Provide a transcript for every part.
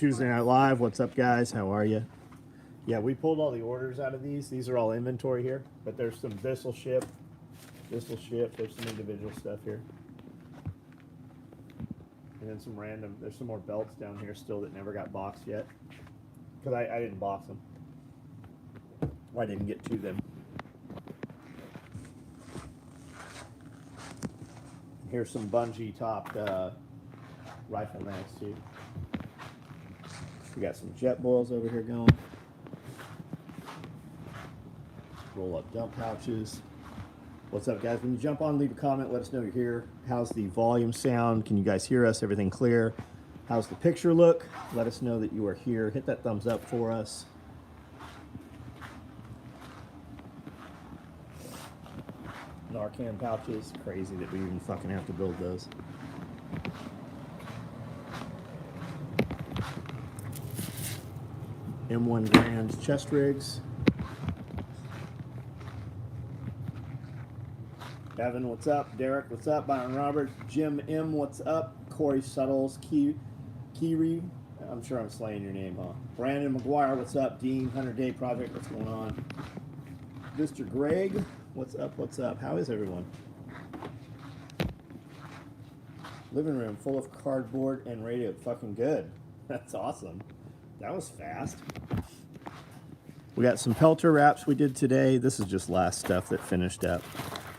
Tuesday Night Live. What's up, guys? How are you? Yeah, we pulled all the orders out of these. These are all inventory here, but there's some, this will ship. This will ship. There's some individual stuff here. And then some random, there's some more belts down here still that never got boxed yet. Because I didn't box them. I didn't get to them. Here's some bungee topped rifle mags too. We got some jet boils over here going. Roll up dump pouches. What's up, guys? When you jump on, leave a comment. Let us know you're here. How's the volume sound? Can you guys hear us? Everything clear? How's the picture look? Let us know that you are here. Hit that thumbs up for us. Narcan pouches. Crazy that we even fucking have to build those. M1 Grand chest rigs. Evan, what's up? Derek, what's up? Byron Roberts. Jim M, what's up? Corey Suttles. Kiri, I'm sure I'm slaying your name, huh? Brandon McGuire, what's up? Dean, 100 Day Project, what's going on? Mr. Greg, what's up? What's up? How is everyone? Living room full of cardboard and radio. Fucking good. That's awesome. That was fast. We got some pelter wraps we did today. This is just last stuff that finished up.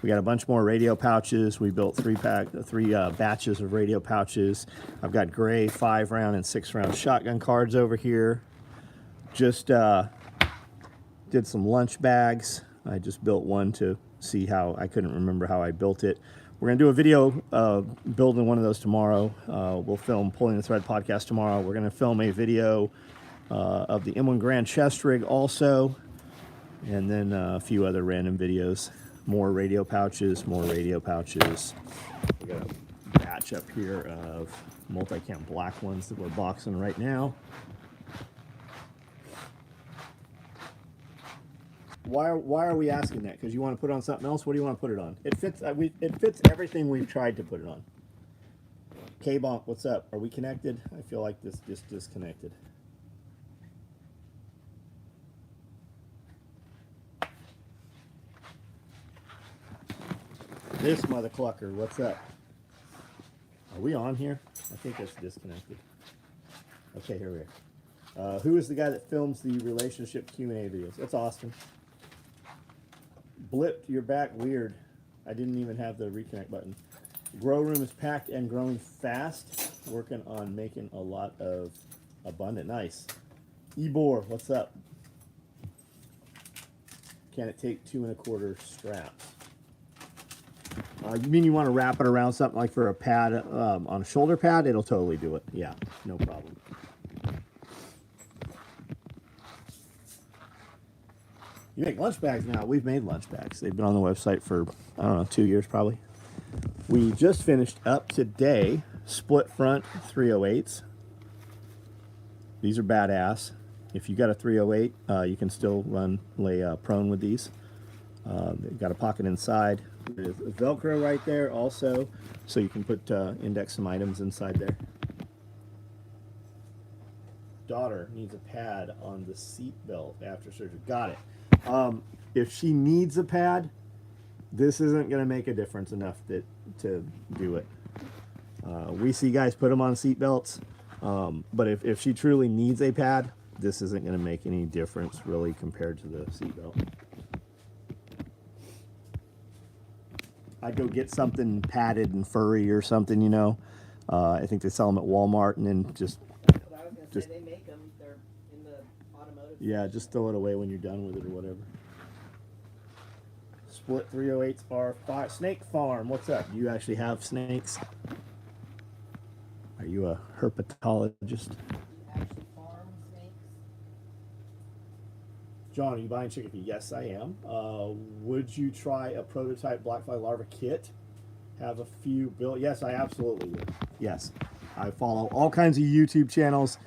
We got a bunch more radio pouches. We built three batches of radio pouches. I've got gray 5-round and 6-round shotgun cards over here. Just did some lunch bags. I just built one to see how, I couldn't remember how I built it. We're gonna do a video building one of those tomorrow. We'll film Pulling the Thread podcast tomorrow. We're gonna film a video of the M1 Grand chest rig also, and then a few other random videos. More radio pouches, more radio pouches. We got a batch up here of multi-cam black ones that we're boxing right now. Why are we asking that? Because you want to put it on something else? What do you want to put it on? It fits. It fits everything we've tried to put it on. K-Bonk, what's up? Are we connected? I feel like this just disconnected. This mother clucker, what's up? Are we on here? I think it's disconnected. Okay, here we are. Who is the guy that films the relationship Q&A videos? That's Austin. Blipped, you're back, weird. I didn't even have the reconnect button. Grow room is packed and growing fast. Working on making a lot of abundant. Nice. Ebor, what's up? Can it take 2 1/4 straps? You mean you want to wrap it around something like for a pad, on a shoulder pad? It'll totally do it. Yeah, no problem. You make lunch bags now. We've made lunch bags. They've been on the website for, I don't know, 2 years probably. We just finished up today split front 308s. These are badass. If you got a 308, you can still lay prone with these. They've got a pocket inside. There's a Velcro right there also, so you can put index some items inside there. Daughter needs a pad on the seat belt after surgery. Got it. If she needs a pad, this isn't going to make a difference enough to do it. We see guys put them on seat belts, but if she truly needs a pad, this isn't going to make any difference really compared to the seat belt. I'd go get something padded and furry or something, you know. I think they sell them at Walmart, and then just they make them. They're in the automotive. Yeah, just throw it away when you're done with it or whatever. Split 308s are fine. Snake Farm, what's up? Do you actually have snakes? Are you a herpetologist? Actually farm snakes? John, are you buying chicken feed? Yes, I am. Would you try a prototype blackfly larva kit? Have a few built? Yes, I absolutely would. Yes. I follow all kinds of YouTube channels.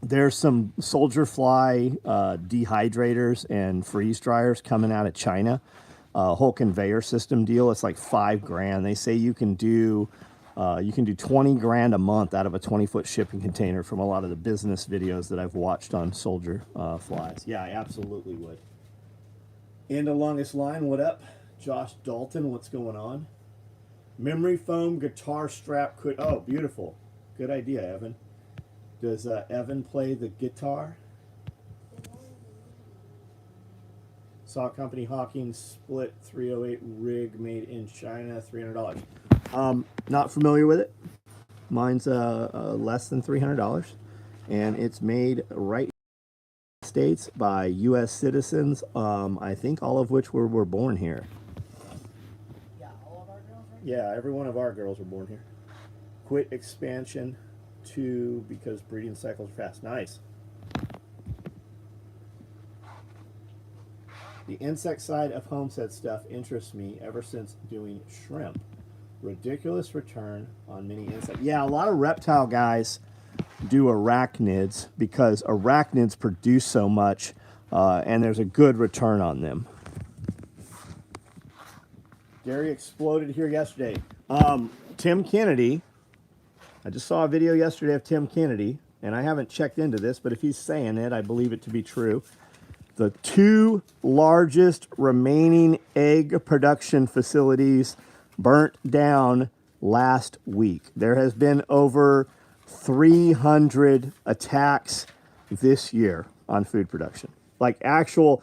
There's some soldier fly dehydrators and freeze dryers coming out of China. Whole conveyor system deal. It's like $5 grand. They say you can do You can do 20 grand a month out of a 20-foot shipping container from a lot of the business videos that I've watched on soldier flies. Yeah, I absolutely would. And the longest line, what up? Josh Dalton, what's going on? Memory foam guitar strap could, oh, beautiful. Good idea, Evan. Does Evan play the guitar? Saw Company Hawking split 308 rig made in China, $300. Not familiar with it. Mine's less than $300, and it's made right in the States by U.S. citizens. I think all of which were born here. Yeah, all of our girls are. Yeah, every one of our girls were born here. Quit expansion to because breeding cycles are fast. Nice. The insect side of Homestead stuff interests me ever since doing shrimp. Ridiculous return on many insects. Yeah, a lot of reptile guys do arachnids because arachnids produce so much and there's a good return on them. Gary exploded here yesterday. Tim Kennedy, I just saw a video yesterday of Tim Kennedy, and I haven't checked into this, but if he's saying it, I believe it to be true. The 2 largest remaining egg production facilities burnt down last week. There has been over 300 attacks this year on food production. Like actual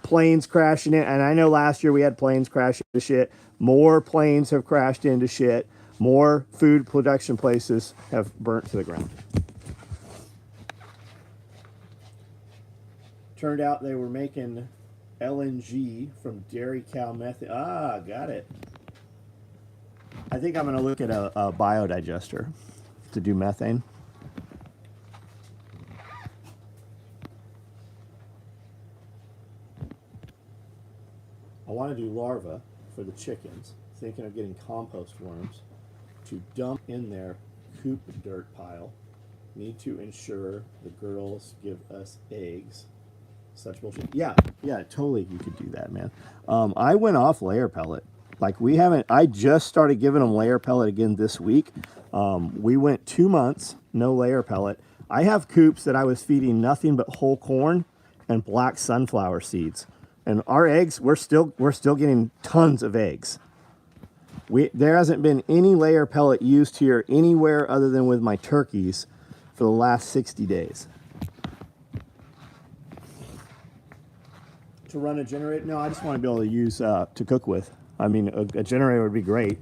planes crashing in. And I know last year we had planes crash into shit. More planes have crashed into shit. More food production places have burnt to the ground. Turned out they were making LNG from dairy cow methane. Ah, got it. I think I'm going to look at a biodigester to do methane. I want to do larvae for the chickens. Thinking of getting compost worms to dump in their coop dirt pile. Need to ensure the girls give us eggs. Such bullshit. Yeah, totally you could do that, man. I went off layer pellet. Like we haven't, I just started giving them layer pellet again this week. We went 2 months, no layer pellet. I have coops that I was feeding nothing but whole corn and black sunflower seeds. And our eggs, we're still getting tons of eggs. There hasn't been any layer pellet used here anywhere other than with my turkeys for the last 60 days. To run a generator? No, I just want to be able to use to cook with. I mean, a generator would be great.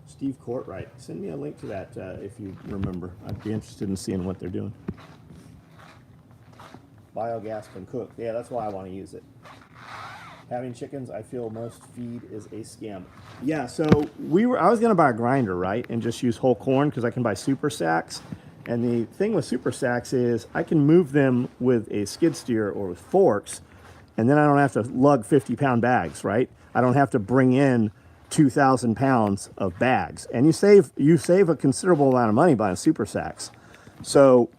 Steve Courtright. Send me a link to that if you remember. I'd be interested in seeing what they're doing. Biogas can cook. Yeah, that's why I want to use it. Having chickens, I feel most feed is a scam. Yeah, so I was gonna buy a grinder, right? And just use whole corn because I can buy super sacks. And the thing with super sacks is I can move them with a skid steer or with forks, and then I don't have to lug 50-pound bags, right? I don't have to bring in 2,000 pounds of bags. And you save a considerable amount of money buying super sacks. So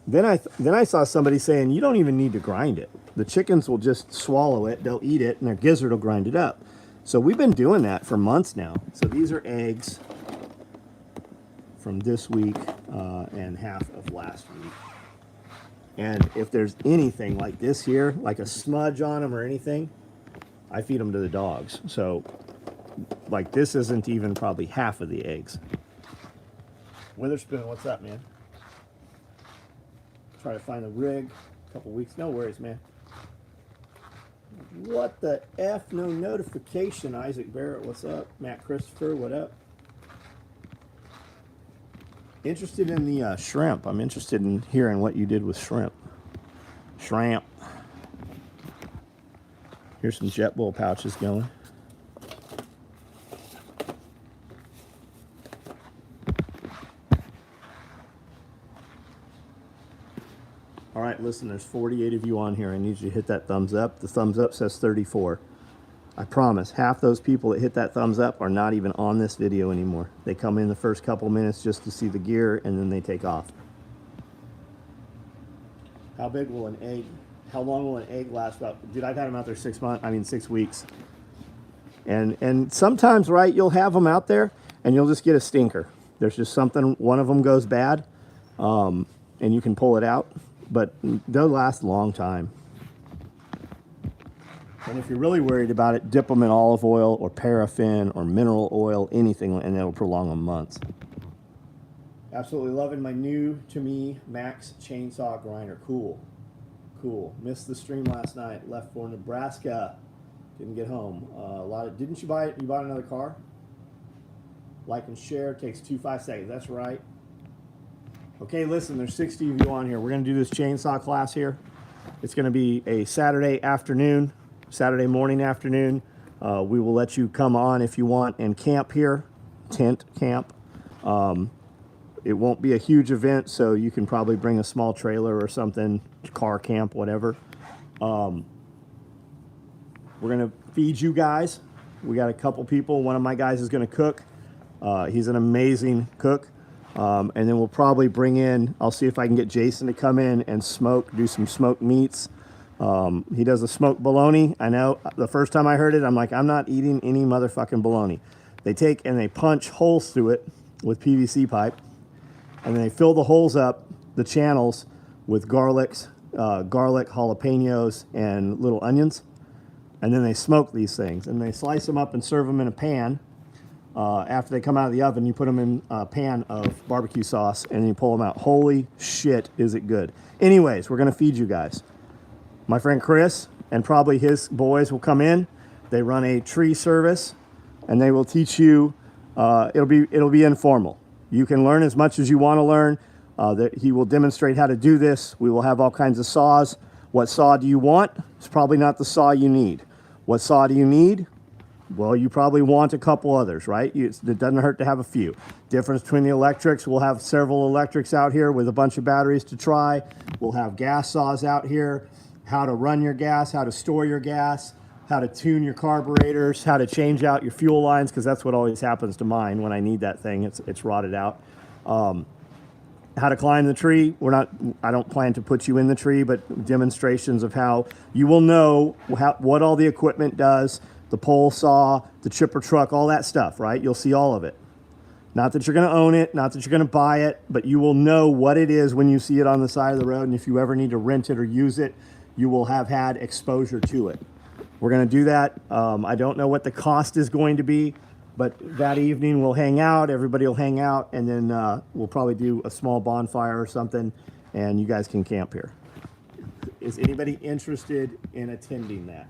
then I saw somebody saying you don't even need to grind it. The chickens will just swallow it, they'll eat it, and their gizzard will grind it up. So we've been doing that for months now. So these are eggs from this week and half of last week. And if there's anything like this here, like a smudge on them or anything, I feed them to the dogs. So like this isn't even probably half of the eggs. Witherspoon, what's up, man? Try to find the rig. A couple weeks, no worries, man. What the F? No notification. Isaac Barrett, what's up? Matt Christopher, what up? Interested in the shrimp. I'm interested in hearing what you did with shrimp. Shrimp. Here's some jet bull pouches going. All right, listen, there's 48 of you on here. I need you to hit that thumbs up. The thumbs up says 34. I promise, half those people that hit that thumbs up are not even on this video anymore. They come in the first couple minutes just to see the gear, and then they take off. How big will an egg? How long will an egg last? About, dude, I've had them out there 6 months. I mean 6 weeks. And sometimes, right, you'll have them out there and you'll just get a stinker. There's just something. One of them goes bad, and you can pull it out, but they'll last a long time. And if you're really worried about it, dip them in olive oil or paraffin or mineral oil, anything, and it'll prolong them months. Absolutely loving my new to me Max chainsaw grinder. Cool. Missed the stream last night. Left for Nebraska. Didn't get home. Didn't you buy it? You bought another car? Like and share. Takes 5 seconds. That's right. Okay, listen, there's 60 of you on here. We're going to do this chainsaw class here. It's going to be a Saturday morning, afternoon. We will let you come on if you want and camp here, tent camp. It won't be a huge event, so you can probably bring a small trailer or something, car camp, whatever. We're gonna feed you guys. We got a couple people. One of my guys is gonna cook. He's an amazing cook. And then we'll probably bring in, I'll see if I can get Jason to come in and do some smoked meats. He does a smoked bologna. I know the first time I heard it, I'm like, I'm not eating any motherfucking bologna. They take and they punch holes through it with PVC pipe, and then they fill the holes up, the channels, with garlic, jalapenos, and little onions. And then they smoke these things, and they slice them up and serve them in a pan. After they come out of the oven, you put them in a pan of barbecue sauce, and you pull them out. Holy shit, is it good. Anyways, we're going to feed you guys. My friend Chris and probably his boys will come in. They run a tree service, and they will teach you. It'll be informal. You can learn as much as you want to learn. He will demonstrate how to do this. We will have all kinds of saws. What saw do you want? It's probably not the saw you need. What saw do you need? Well, you probably want a couple others, right? It doesn't hurt to have a few. Difference between the electrics, we'll have several electrics out here with a bunch of batteries to try. We'll have gas saws out here, how to run your gas, how to store your gas, how to tune your carburetors, how to change out your fuel lines, because that's what always happens to mine when I need that thing. It's rotted out. How to climb the tree. I don't plan to put you in the tree, but demonstrations of how you will know what all the equipment does. The pole saw, the chipper truck, all that stuff, right? You'll see all of it. Not that you're going to own it, not that you're going to buy it, but you will know what it is when you see it on the side of the road. And if you ever need to rent it or use it, you will have had exposure to it. We're going to do that. I don't know what the cost is going to be, but that evening we'll hang out. Everybody will hang out, and then we'll probably do a small bonfire or something, and you guys can camp here. Is anybody interested in attending that?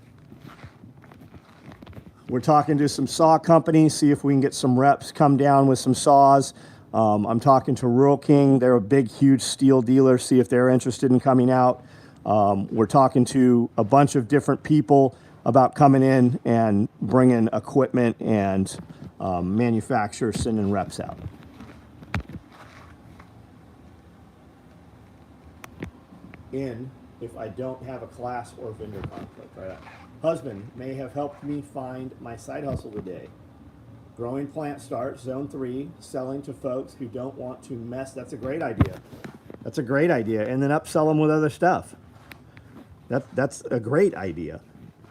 We're talking to some saw companies, see if we can get some reps come down with some saws. I'm talking to Rural King. They're a big, huge steel dealer, see if they're interested in coming out. We're talking to a bunch of different people about coming in and bringing equipment and manufacturers sending reps out. If I don't have a class or vendor conflict, right? Husband may have helped me find my side hustle today. Growing plant starts, zone 3, selling to folks who don't want to mess. That's a great idea. That's a great idea. And then upsell them with other stuff. That's a great idea.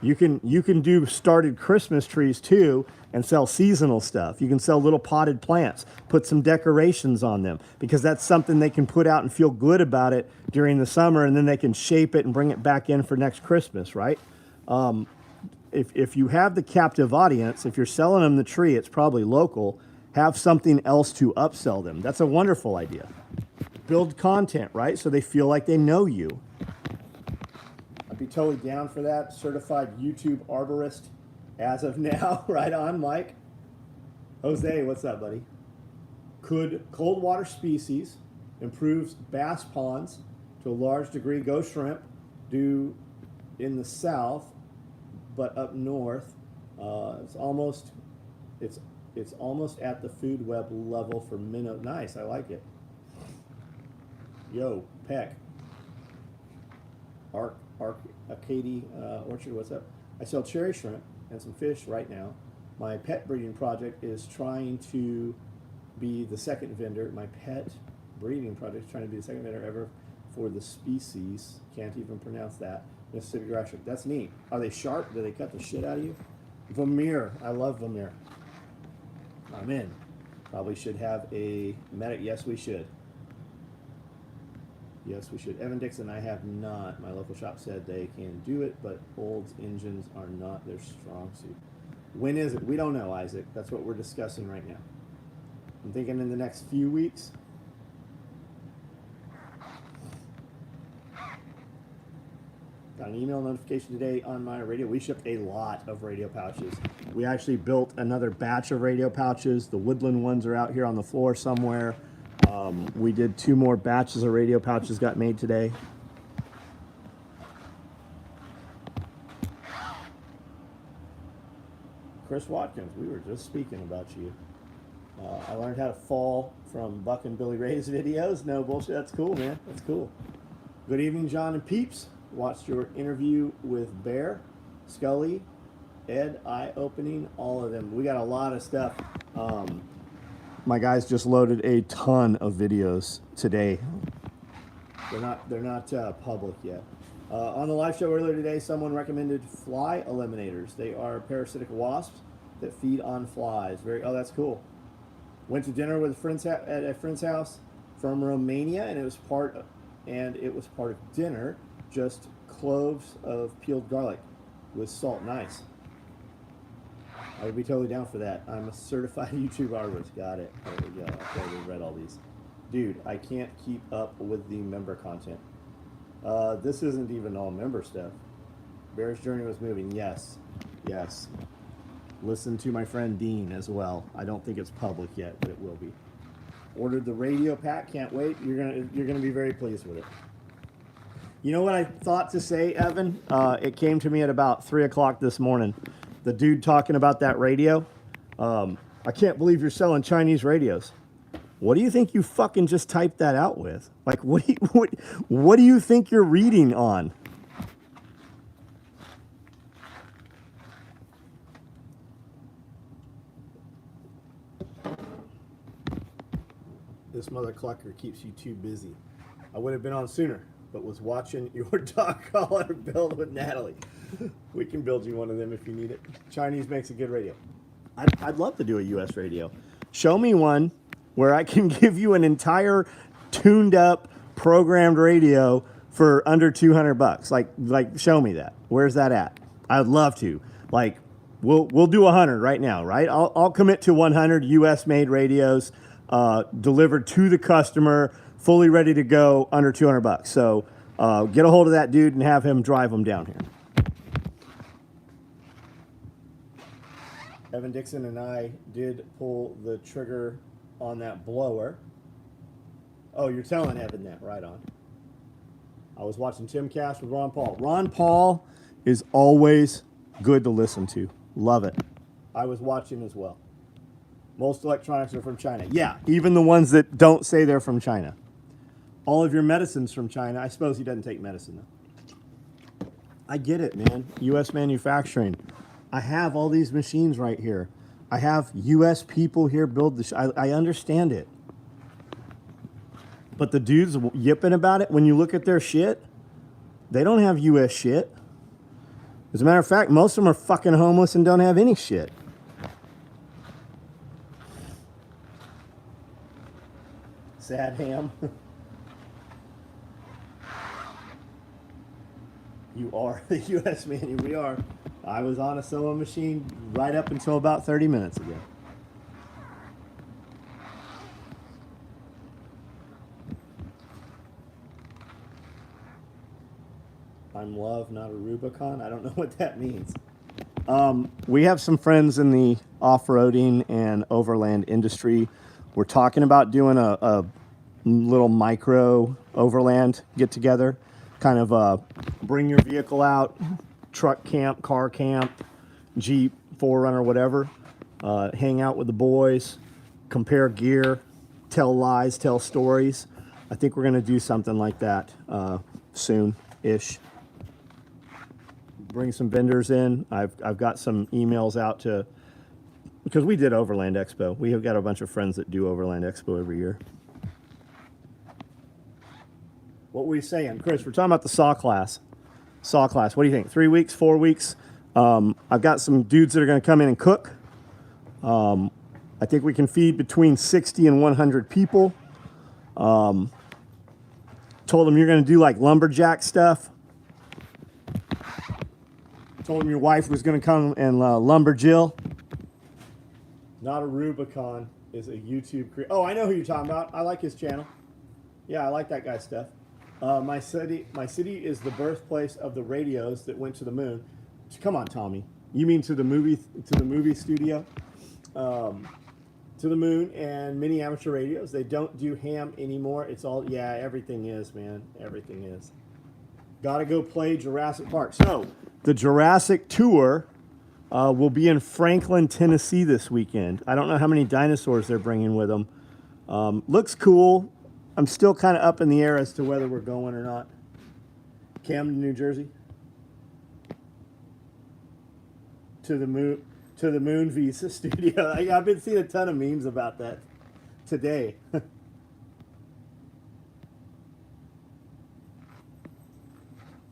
You can do started Christmas trees too and sell seasonal stuff. You can sell little potted plants, put some decorations on them, because that's something they can put out and feel good about it during the summer, and then they can shape it and bring it back in for next Christmas, right? If you have the captive audience, if you're selling them the tree, it's probably local, have something else to upsell them. That's a wonderful idea. Build content, right? So they feel like they know you. I'd be totally down for that. Certified YouTube arborist as of now. Right on, Mike. Jose, what's up, buddy? Could cold water species improves bass ponds to a large degree? Go shrimp do in the south, but up north, it's almost at the food web level for minnow. Nice, I like it. Yo, Peck. Arcady Orchard, what's up? I sell cherry shrimp and some fish right now. My pet breeding project is trying to be the second vendor. My pet breeding project is trying to be the second vendor ever for the species. Can't even pronounce that. Mississippi grass shark. That's neat. Are they sharp? Do they cut the shit out of you? Vermeer. I love Vermeer. I'm in. Probably should have a medic. Yes, we should. Yes, we should. Evan Dixon, I have not. My local shop said they can do it, but Olds engines are not their strong suit. When is it? We don't know, Isaac. That's what we're discussing right now. I'm thinking in the next few weeks. Got an email notification today on my radio. We shipped a lot of radio pouches. We actually built another batch of radio pouches. The woodland ones are out here on the floor somewhere. We did 2 more batches of radio pouches got made today. Chris Watkins, we were just speaking about you. I learned how to fall from Buck and Billy Ray's videos. No bullshit. That's cool, man. That's cool. Good evening, John and Peeps. Watched your interview with Bear, Scully, Ed, Eye-Opening, all of them. We got a lot of stuff. My guys just loaded a ton of videos today. They're not public yet. On the live show earlier today, someone recommended fly eliminators. They are parasitic wasps that feed on flies. That's cool. Went to dinner with at a friend's house from Romania, and it was part of dinner. Just cloves of peeled garlic with salt. Nice. I would be totally down for that. I'm a certified YouTube arborist. Got it. There we go. I totally read all these. Dude, I can't keep up with the member content. This isn't even all member stuff. Bear's Journey was moving. Yes. Yes. Listen to my friend Dean as well. I don't think it's public yet, but it will be. Ordered the radio pack. Can't wait. You're gonna be very pleased with it. You know what I thought to say, Evan? It came to me at about 3 o'clock this morning. The dude talking about that radio. I can't believe you're selling Chinese radios. What do you think you fucking just typed that out with? Like, what do you think you're reading on? This mother clucker keeps you too busy. I would have been on sooner, but was watching your dog collar build with Natalie. We can build you one of them if you need it. Chinese makes a good radio. I'd love to do a U.S. radio. Show me one where I can give you an entire tuned up programmed radio for under $200. Like show me that. Where's that at? I'd love to. Like we'll do 100 right now, right? I'll commit to 100 U.S. made radios delivered to the customer, fully ready to go, under $200. So get a hold of that dude and have him drive them down here. Evan Dixon and I did pull the trigger on that blower. Oh, you're telling Evan that, right on. I was watching Timcast with Ron Paul. Ron Paul is always good to listen to. Love it. I was watching as well. Most electronics are from China. Yeah, even the ones that don't say they're from China. All of your medicine's from China. I suppose he doesn't take medicine, though. I get it, man. U.S. manufacturing. I have all these machines right here. I have U.S. people here build this. I understand it. But the dudes yipping about it, when you look at their shit, they don't have U.S. shit. As a matter of fact, most of them are fucking homeless and don't have any shit. Sad ham. You are the U.S. man. We are. I was on a sewing machine right up until about 30 minutes ago. I'm love, not a Rubicon. I don't know what that means. We have some friends in the off-roading and overland industry. We're talking about doing a little micro overland get-together. Kind of bring your vehicle out, truck camp, car camp, Jeep, 4Runner, whatever. Hang out with the boys, compare gear, tell lies, tell stories. I think we're going to do something like that soon-ish. Bring some vendors in. I've got some emails out to, because we did Overland Expo. We have got a bunch of friends that do Overland Expo every year. What were you saying, Chris? We're talking about the saw class. Saw class. What do you think? 3 weeks, 4 weeks? I've got some dudes that are going to come in and cook. I think we can feed between 60 and 100 people. Told them you're going to do like lumberjack stuff. Told him your wife was going to come and lumber Jill. Not a Rubicon is a YouTube creator. Oh, I know who you're talking about. I like his channel. Yeah, I like that guy's stuff. My city is the birthplace of the radios that went to the moon. Come on, Tommy. You mean to the movie studio? To the moon and mini amateur radios. They don't do ham anymore. It's all, yeah, everything is, man. Everything is. Gotta go play Jurassic Park. So, the Jurassic Tour will be in Franklin, Tennessee this weekend. I don't know how many dinosaurs they're bringing with them. Looks cool. I'm still kind of up in the air as to whether we're going or not. Camden, New Jersey. To the moon visa studio. I've been seeing a ton of memes about that today.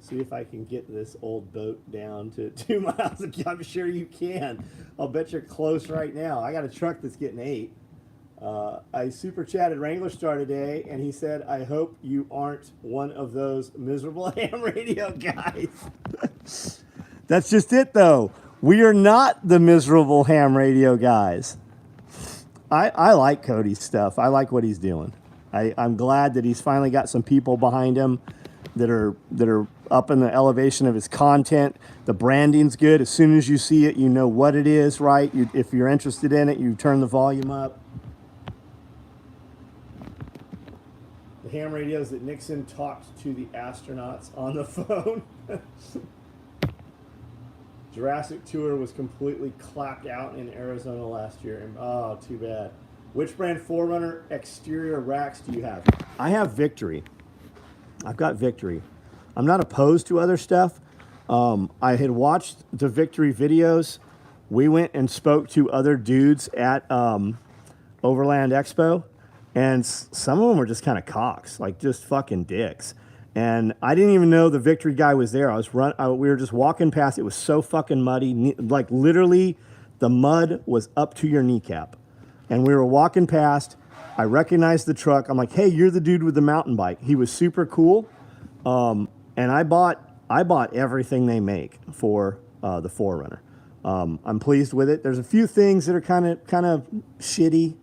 See if I can get this old boat down to 2 miles. I'm sure you can. I'll bet you're close right now. I got a truck that's getting 8. I super chatted Wrangler Star today, and he said, I hope you aren't one of those miserable ham radio guys. That's just it, though. We are not the miserable ham radio guys. I like Cody's stuff. I like what he's doing. I'm glad that he's finally got some people behind him that are up in the elevation of his content. The branding's good. As soon as you see it, you know what it is, right? If you're interested in it, you turn the volume up. The ham radios that Nixon talked to the astronauts on the phone. Jurassic Tour was completely clapped out in Arizona last year. And, oh, too bad. Which brand 4Runner exterior racks do you have? I have Victory. I've got Victory. I'm not opposed to other stuff. I had watched the Victory videos. We went and spoke to other dudes at Overland Expo, and some of them were just kind of cocks, like just fucking dicks. And I didn't even know the Victory guy was there. We were just walking past. It was so fucking muddy. Like literally the mud was up to your kneecap. And we were walking past. I recognized the truck. I'm like, hey, you're the dude with the mountain bike. He was super cool. And I bought everything they make for the 4Runner. I'm pleased with it. There's a few things that are kind of shitty.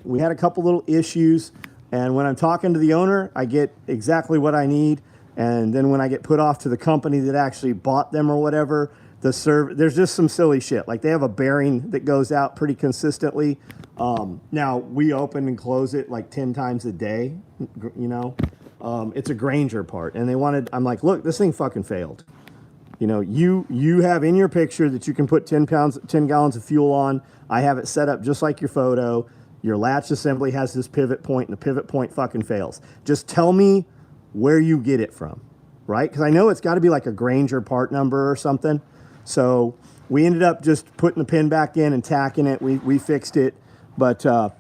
We had a couple little issues. And when I'm talking to the owner, I get exactly what I need. And then when I get put off to the company that actually bought them or whatever, there's just some silly shit. Like they have a bearing that goes out pretty consistently. Now we open and close it like 10 times a day, you know. It's a Granger part. And I'm like, look, this thing fucking failed. You know, you have in your picture that you can put 10 gallons of fuel on. I have it set up just like your photo. Your latch assembly has this pivot point, and the pivot point fucking fails. Just tell me where you get it from, right? Because I know it's got to be like a Granger part number or something. So we ended up just putting the pin back in and tacking it. We fixed it. But, and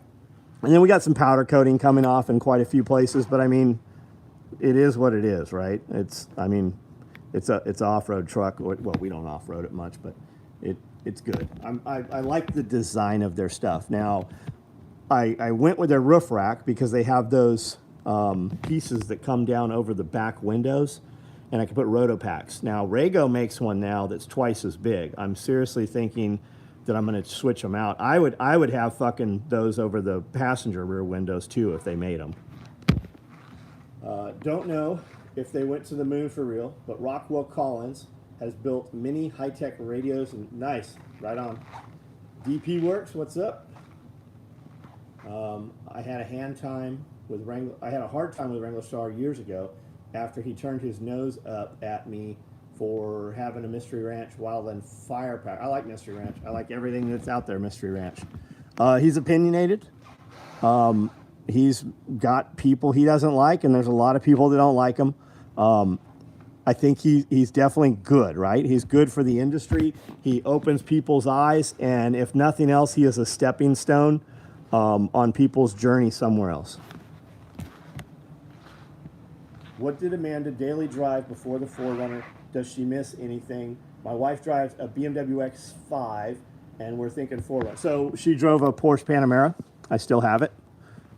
then we got some powder coating coming off in quite a few places. But I mean, it is what it is, right? It's an off-road truck. Well, we don't off-road it much, but it's good. I like the design of their stuff. Now, I went with their roof rack because they have those pieces that come down over the back windows, and I can put Rotopacks. Now, Rego makes one now that's twice as big. I'm seriously thinking that I'm going to switch them out. I would have fucking those over the passenger rear windows too if they made them. Don't know if they went to the moon for real, but Rockwell Collins has built many high-tech radios. And nice, right on. DP Works, what's up? I had a hard time with Wrangler Star years ago after he turned his nose up at me for having a Mystery Ranch Wildland Firepack. I like Mystery Ranch. I like everything that's out there, Mystery Ranch. He's opinionated. He's got people he doesn't like, and there's a lot of people that don't like him. I think he's definitely good, right? He's good for the industry. He opens people's eyes, and if nothing else, he is a stepping stone on people's journey somewhere else. What did Amanda daily drive before the 4Runner? Does she miss anything? My wife drives a BMW X5, and we're thinking 4Runner. So she drove a Porsche Panamera. I still have it.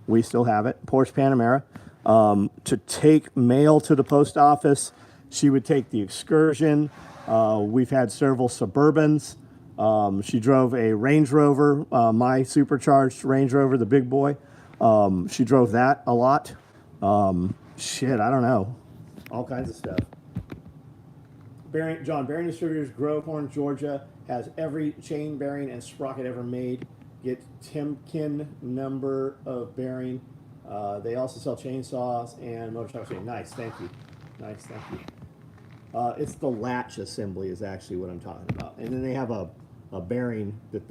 We still have it. Porsche Panamera. To take mail to the post office, she would take the Excursion. We've had several Suburbans. She drove a Range Rover, my supercharged Range Rover, the big boy. She drove that a lot. Shit, I don't know. All kinds of stuff. John, Bearing Distributors, Grovehorn, Georgia, has every chain bearing and sprocket ever made. Get Timken number of bearing. They also sell chainsaws and motorcycle chain. Nice, thank you. Nice, thank you. It's the latch assembly is actually what I'm talking about. And then they have a bearing that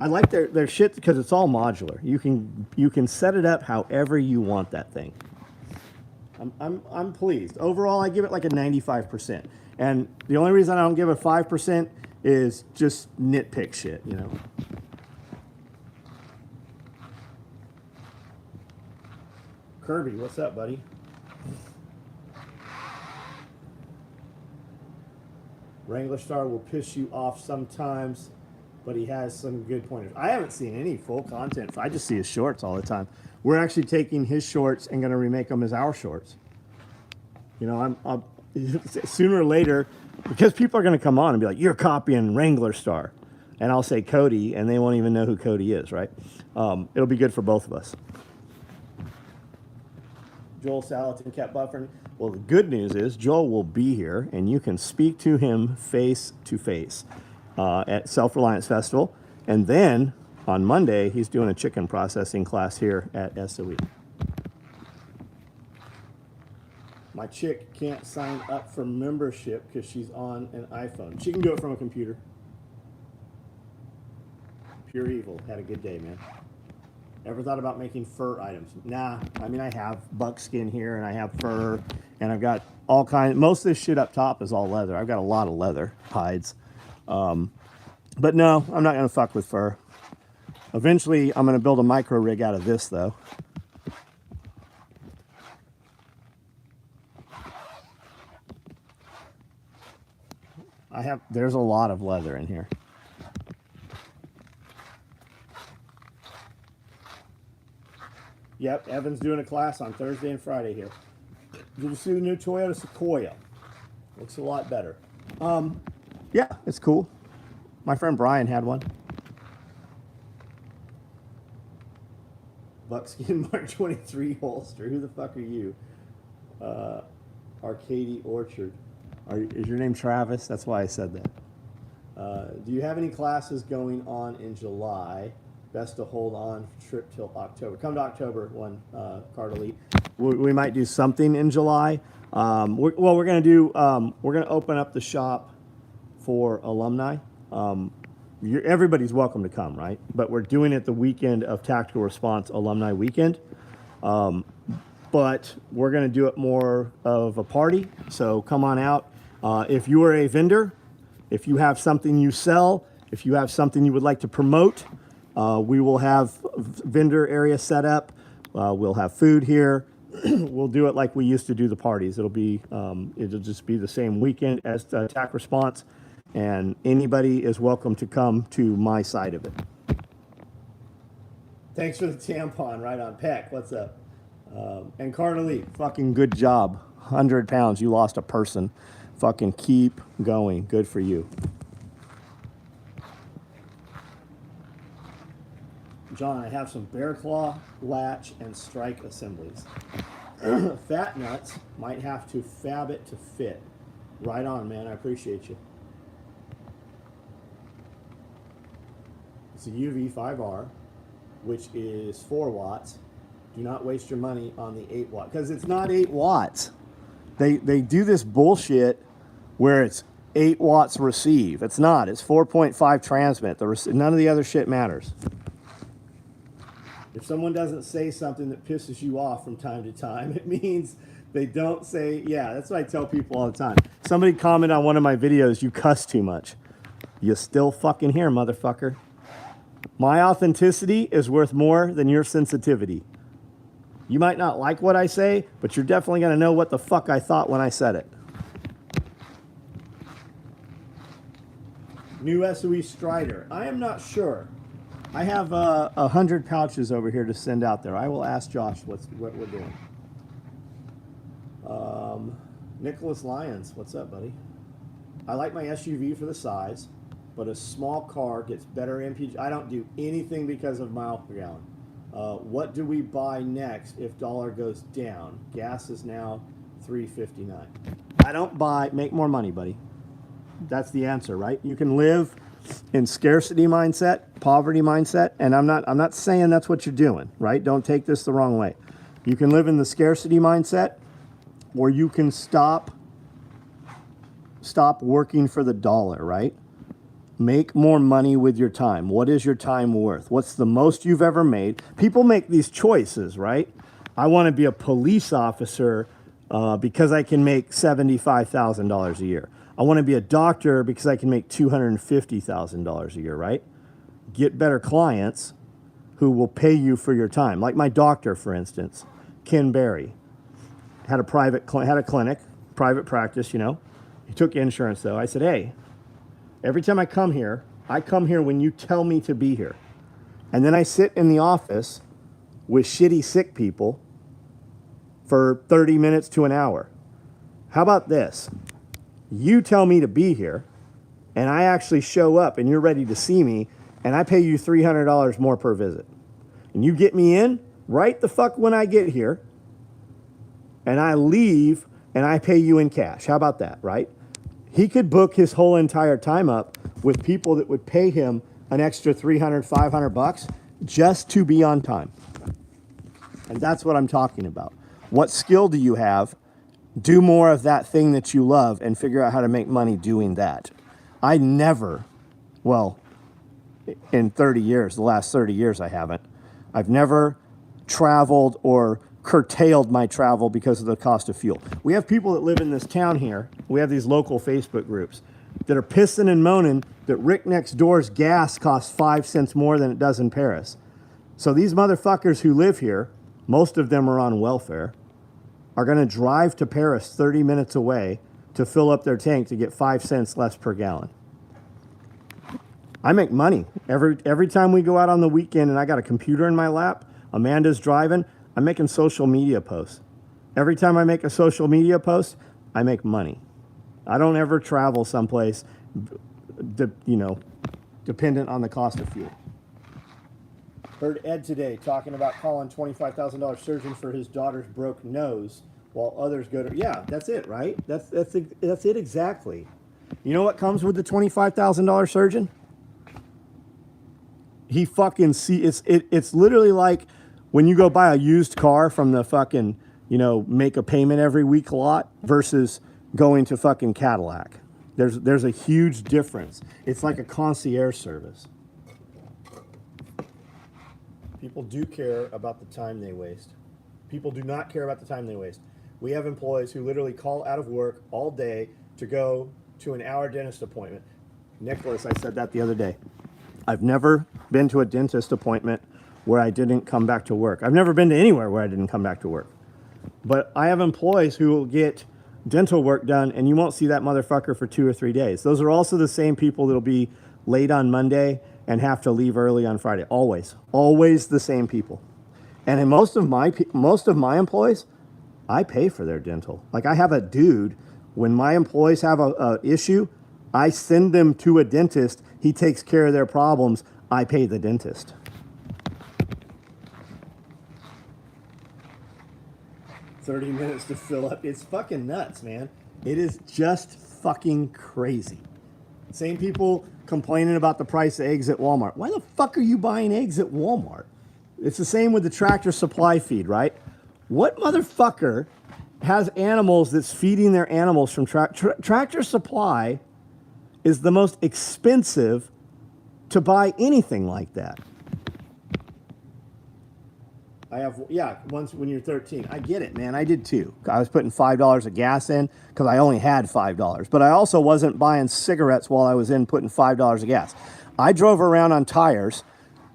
I like their shit because it's all modular. You can set it up however you want that thing. I'm pleased. Overall, I give it like a 95%. And the only reason I don't give it 5% is just nitpick shit, you know. Kirby, what's up, buddy? Wrangler Star will piss you off sometimes, but he has some good pointers. I haven't seen any full content. I just see his shorts all the time. We're actually taking his shorts and going to remake them as our shorts. You know, I'm sooner or later, because people are going to come on and be like, you're copying Wrangler Star. And I'll say Cody, and they won't even know who Cody is, right? It'll be good for both of us. Joel Salatin kept buffering. Well, the good news is Joel will be here, and you can speak to him face to face at Self-Reliance Festival. And then on Monday, he's doing a chicken processing class here at SOE. My chick can't sign up for membership because she's on an iPhone. She can do it from a computer. Pure evil. Had a good day, man. Ever thought about making fur items? Nah. I mean, I have buckskin here, and I have fur, and I've got all kinds. Most of this shit up top is all leather. I've got a lot of leather hides. But no, I'm not going to fuck with fur. Eventually, I'm going to build a micro rig out of this, though. There's a lot of leather in here. Yep, Evan's doing a class on Thursday and Friday here. Did you see the new Toyota Sequoia? Looks a lot better. Yeah, it's cool. My friend Brian had one. Buckskin Mark 23 holster. Who the fuck are you? Arcady Orchard. Is your name Travis? That's why I said that. Do you have any classes going on in July? Best to hold on trip till October. Come to October, Carter we might do something in July. We're going to open up the shop for alumni. Everybody's welcome to come, right? But we're doing it the weekend of Tactical Response Alumni Weekend. But we're going to do it more of a party. So come on out. If you are a vendor, if you have something you sell, if you have something you would like to promote, we will have vendor area set up. We'll have food here. We'll do it like we used to do the parties. It'll just be the same weekend as the TAC Response, and anybody is welcome to come to my side of it. Thanks for the tampon, right on. Peck, what's up? And Carter Lee, fucking good job. 100 pounds, you lost a person. Fucking keep going. Good for you. John, I have some bear claw, latch, and strike assemblies. Fat nuts might have to fab it to fit. Right on, man. I appreciate you. It's a UV5R, which is 4 watts. Do not waste your money on the 8 watt, because it's not 8 watts. They do this bullshit where it's 8 watts receive. It's not. It's 4.5 transmit. None of the other shit matters. If someone doesn't say something that pisses you off from time to time, it means they don't say, yeah, that's what I tell people all the time. Somebody commented on one of my videos, you cuss too much. You still fucking here, motherfucker. My authenticity is worth more than your sensitivity. You might not like what I say, but you're definitely going to know what the fuck I thought when I said it. New SOE Strider. I am not sure. I have 100 pouches over here to send out there. I will ask Josh what we're doing. Nicholas Lyons, what's up, buddy? I like my SUV for the size, but a small car gets better MPG. I don't do anything because of mile per gallon. What do we buy next if dollar goes down? Gas is now $3.59. I don't buy. Make more money, buddy. That's the answer, right? You can live in scarcity mindset, poverty mindset, and I'm not saying that's what you're doing, right? Don't take this the wrong way. You can live in the scarcity mindset, or you can stop working for the dollar, right? Make more money with your time. What is your time worth? What's the most you've ever made? People make these choices, right? I want to be a police officer because I can make $75,000 a year. I want to be a doctor because I can make $250,000 a year, right? Get better clients who will pay you for your time. Like my doctor, for instance, Ken Berry, had a clinic, private practice, you know. He took insurance though. I said, hey, every time I come here when you tell me to be here. And then I sit in the office with shitty sick people for 30 minutes to an hour. How about this? You tell me to be here, and I actually show up, and you're ready to see me, and I pay you $300 more per visit. And you get me in right the fuck when I get here, and I leave, and I pay you in cash. How about that, right? He could book his whole entire time up with people that would pay him an extra $300, $500 just to be on time. And that's what I'm talking about. What skill do you have? Do more of that thing that you love and figure out how to make money doing that. I never, well, in 30 years, the last 30 years I haven't, I've never traveled or curtailed my travel because of the cost of fuel. We have people that live in this town here. We have these local Facebook groups that are pissing and moaning that Rick next door's gas costs 5 cents more than it does in Paris. So these motherfuckers who live here, most of them are on welfare, are going to drive to Paris 30 minutes away to fill up their tank to get 5 cents less per gallon. I make money. Every time we go out on the weekend and I got a computer in my lap, Amanda's driving, I'm making social media posts. Every time I make a social media post, I make money. I don't ever travel someplace, dependent on the cost of fuel. Heard Ed today talking about calling $25,000 surgeon for his daughter's broke nose while others go to... Yeah, that's it, right? That's it exactly. You know what comes with the $25,000 surgeon? He fucking it's literally like when you go buy a used car from the fucking, make a payment every week lot versus going to fucking Cadillac. There's a huge difference. It's like a concierge service. People do care about the time they waste. People do not care about the time they waste. We have employees who literally call out of work all day to go to an hour dentist appointment. Nicholas, I said that the other day. I've never been to a dentist appointment where I didn't come back to work. I've never been to anywhere where I didn't come back to work. But I have employees who will get dental work done and you won't see that motherfucker for 2 or 3 days. Those are also the same people that'll be late on Monday and have to leave early on Friday. Always the same people. And in most of my employees, I pay for their dental. Like I have a dude, when my employees have a issue, I send them to a dentist. He takes care of their problems. I pay the dentist. "30 minutes to fill up." It's fucking nuts, man. It is just fucking crazy. Same people complaining about the price of eggs at Walmart. Why the fuck are you buying eggs at Walmart? It's the same with the Tractor Supply feed, right? What motherfucker has animals that's feeding their animals from Tractor Supply is the most expensive to buy anything like that. I have, once when you're 13. I get it, man. I did too. I was putting $5 of gas in because I only had $5. But I also wasn't buying cigarettes while I was in putting $5 of gas. I drove around on tires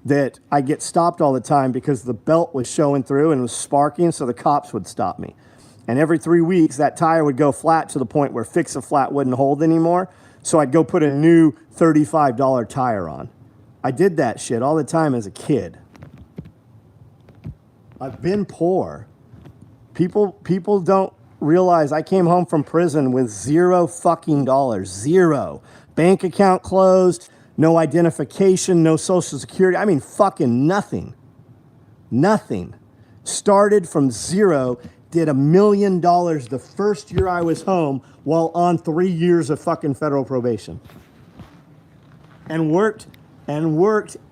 that I get stopped all the time because the belt was showing through and was sparking, so the cops would stop me. And every 3 weeks, that tire would go flat to the point where Fix-A-Flat wouldn't hold anymore. So I'd go put a new $35 tire on. I did that shit all the time as a kid. I've been poor. People don't realize I came home from prison with $0 fucking dollars. Zero. Bank account closed, no identification, no social security. I mean, fucking nothing. Nothing. Started from zero, did $1 million the first year I was home while on 3 years of fucking federal probation. And worked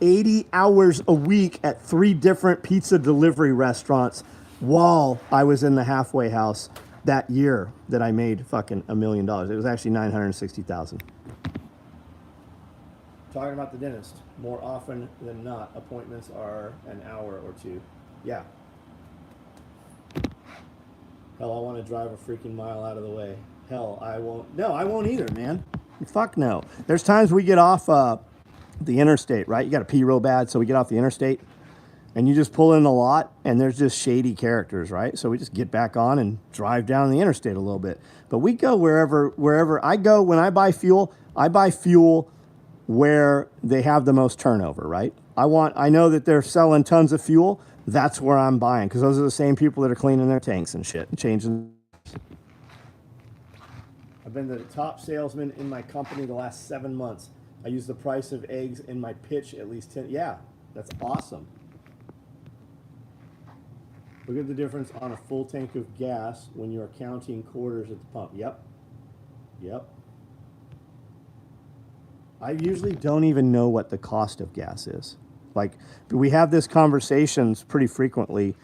80 hours a week at 3 different pizza delivery restaurants while I was in the halfway house that year that I made fucking $1 million. It was actually $960,000. Talking about the dentist, more often than not, appointments are an hour or two. Yeah. Hell, I want to drive a freaking mile out of the way. Hell, I won't. No, I won't either, man. Fuck no. There's times we get off the interstate, right? You got to pee real bad, so we get off the interstate, and you just pull in the lot, and there's just shady characters, right? So we just get back on and drive down the interstate a little bit. But we go wherever I go. When I buy fuel where they have the most turnover, right? I know that they're selling tons of fuel. That's where I'm buying, because those are the same people that are cleaning their tanks and shit and changing. I've been the top salesman in my company the last 7 months. I use the price of eggs in my pitch at least 10. Yeah, that's awesome. Look at the difference on a full tank of gas when you're counting quarters at the pump. Yep. I usually don't even know what the cost of gas is. Like, we have this conversations pretty frequently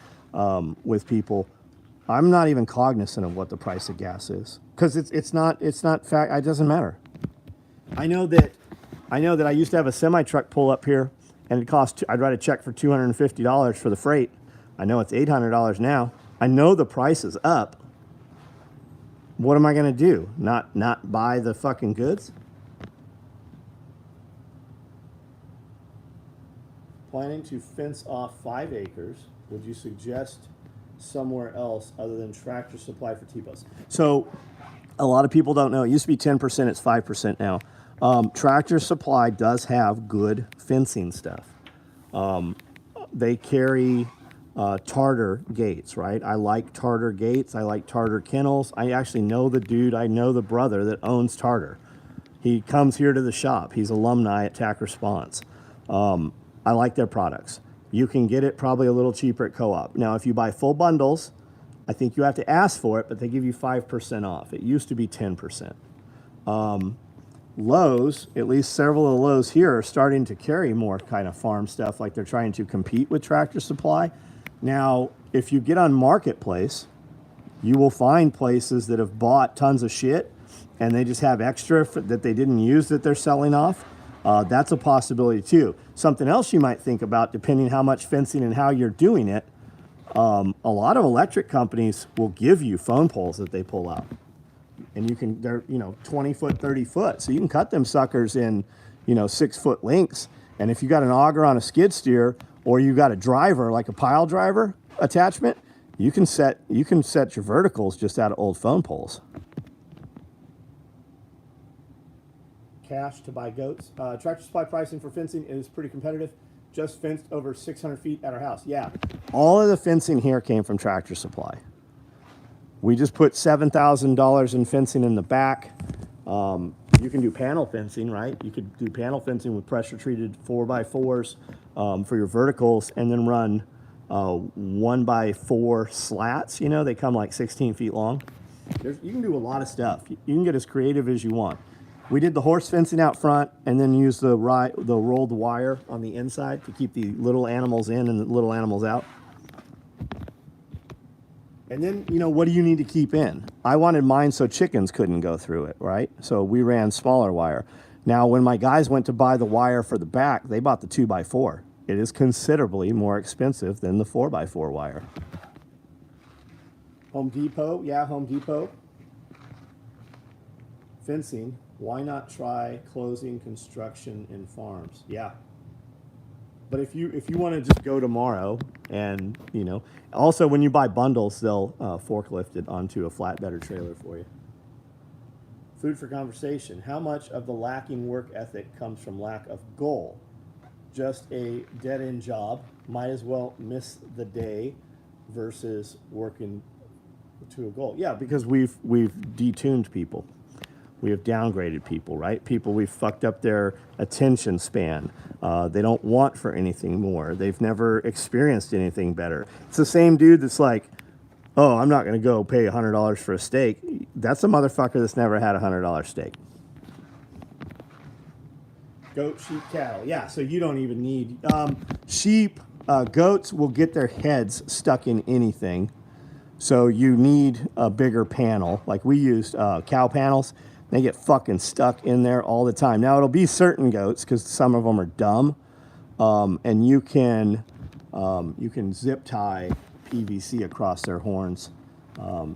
with people. I'm not even cognizant of what the price of gas is, because it's not fact. It doesn't matter. I know that I used to have a semi truck pull up here, and it cost. I'd write a check for $250 for the freight. I know it's $800 now. I know the price is up. What am I going to do? Not buy the fucking goods? Planning to fence off 5 acres. Would you suggest somewhere else other than Tractor Supply for T-posts? So a lot of people don't know. It used to be 10%. It's 5% now. Tractor Supply does have good fencing stuff. They carry Tartar gates, right? I like Tartar gates. I like Tartar kennels. I actually know the dude. I know the brother that owns Tartar. He comes here to the shop. He's alumni at TAC Response. I like their products. You can get it probably a little cheaper at Co-op. Now, if you buy full bundles, I think you have to ask for it, but they give you 5% off. It used to be 10%. Lowe's, at least several of the Lowe's here, are starting to carry more kind of farm stuff, like they're trying to compete with Tractor Supply. Now, if you get on Marketplace, you will find places that have bought tons of shit and they just have extra that they didn't use that they're selling off. That's a possibility too. Something else you might think about, depending how much fencing and how you're doing it, a lot of electric companies will give you phone poles that they pull out. And they're 20 foot, 30 foot. So you can cut them suckers in, 6 foot lengths. And if you got an auger on a skid steer, or you got a driver, like a pile driver attachment, you can set your verticals just out of old phone poles. Cash to buy goats. Tractor Supply pricing for fencing is pretty competitive. Just fenced over 600 feet at our house. Yeah. All of the fencing here came from Tractor Supply. We just put $7,000 in fencing in the back. You can do panel fencing, right? You could do panel fencing with pressure treated 4x4s for your verticals, and then run 1x4 slats. They come like 16 feet long. You can do a lot of stuff. You can get as creative as you want. We did the horse fencing out front, and then use the rolled wire on the inside to keep the little animals in and the little animals out. And then, what do you need to keep in? I wanted mine so chickens couldn't go through it, right? So we ran smaller wire. Now, when my guys went to buy the wire for the back, they bought the 2x4. It is considerably more expensive than the 4x4 wire. Home Depot, yeah, Home Depot. Fencing, why not try closing construction in farms? Yeah. But if you want to just go tomorrow, and also when you buy bundles, they'll forklift it onto a flatbed or trailer for you. Food for conversation. How much of the lacking work ethic comes from lack of goal? Just a dead-end job, might as well miss the day versus working to a goal. Yeah, because we've detuned people. We have downgraded people, right? People, we've fucked up their attention span. They don't want for anything more. They've never experienced anything better. It's the same dude that's like, oh, I'm not going to go pay $100 for a steak. That's a motherfucker that's never had a $100 steak. Goat, sheep, cattle. Yeah, so you don't even need sheep. Goats will get their heads stuck in anything. So you need a bigger panel. Like we used cow panels. They get fucking stuck in there all the time. Now it'll be certain goats because some of them are dumb, and you can zip tie PVC across their horns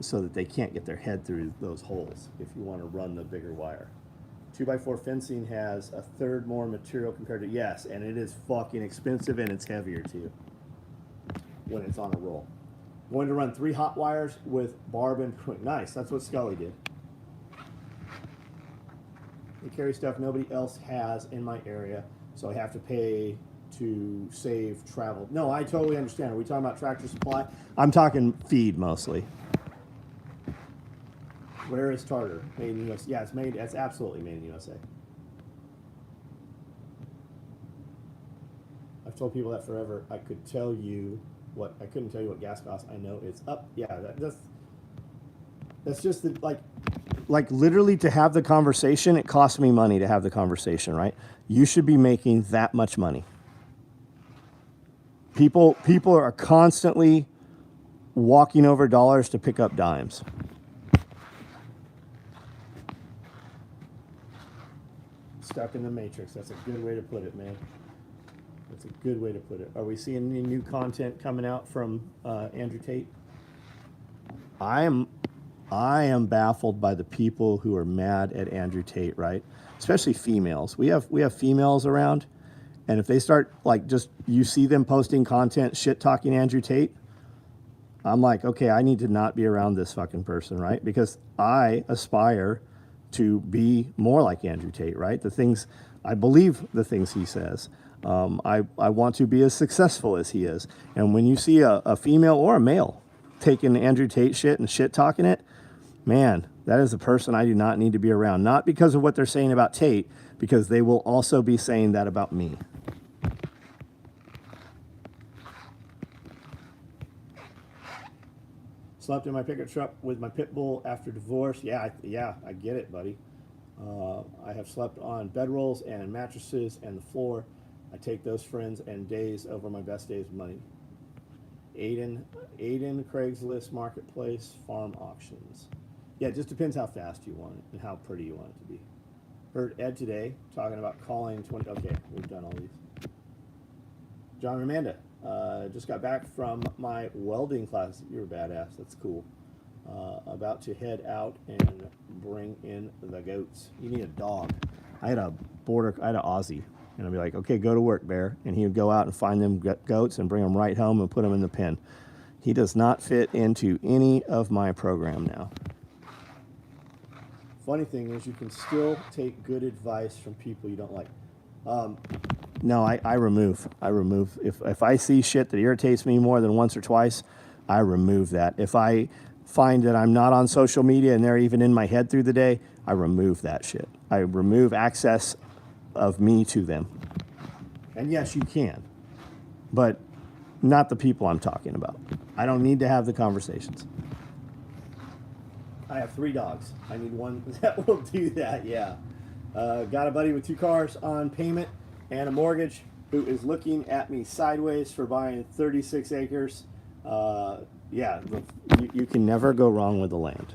so that they can't get their head through those holes if you want to run the bigger wire. 2x4 fencing has a third more material compared to, yes, and it is fucking expensive and it's heavier too when it's on a roll. Going to run 3 hot wires with barb and quick. Nice, that's what Scully did. They carry stuff nobody else has in my area, so I have to pay to save travel. No, I totally understand. Are we talking about Tractor Supply? I'm talking feed mostly. Where is Tartar? Made in USA. Yeah, it's absolutely made in USA. I've told people that forever. I couldn't tell you what gas costs. I know it's up. Yeah, that's just like literally to have the conversation, it costs me money to have the conversation, right? You should be making that much money. People are constantly walking over dollars to pick up dimes. Stuck in the matrix. That's a good way to put it, man. That's a good way to put it. Are we seeing any new content coming out from Andrew Tate? I am baffled by the people who are mad at Andrew Tate, right? Especially females. We have females around, and if they start you see them posting content shit talking Andrew Tate, I'm like, okay, I need to not be around this fucking person, right? Because I aspire to be more like Andrew Tate, right? I believe the things he says. I want to be as successful as he is. And when you see a female or a male taking Andrew Tate shit and shit talking it, man, that is a person I do not need to be around. Not because of what they're saying about Tate, because they will also be saying that about me. Slept in my pickup truck with my pit bull after divorce. Yeah, I get it, buddy. I have slept on bedrolls and mattresses and the floor. I take those friends and days over my best days of money. Aiden, Craigslist, Marketplace, farm auctions. Yeah, it just depends how fast you want it and how pretty you want it to be. Heard Ed today talking about calling 20. Okay, we've done all these. John and Amanda, just got back from my welding class. You're a badass. That's cool. About to head out and bring in the goats. You need a dog. I had an Aussie. And I'd be like, okay, go to work, Bear. And he would go out and find them goats and bring them right home and put them in the pen. He does not fit into any of my program now. Funny thing is, you can still take good advice from people you don't like. No, I remove. If I see shit that irritates me more than once or twice, I remove that. If I find that I'm not on social media and they're even in my head through the day, I remove that shit. I remove access of me to them. And yes, you can, but not the people I'm talking about. I don't need to have the conversations. I have 3 dogs. I need one that will do that. Yeah. Got a buddy with 2 cars on payment and a mortgage who is looking at me sideways for buying 36 acres. Yeah, you can never go wrong with the land.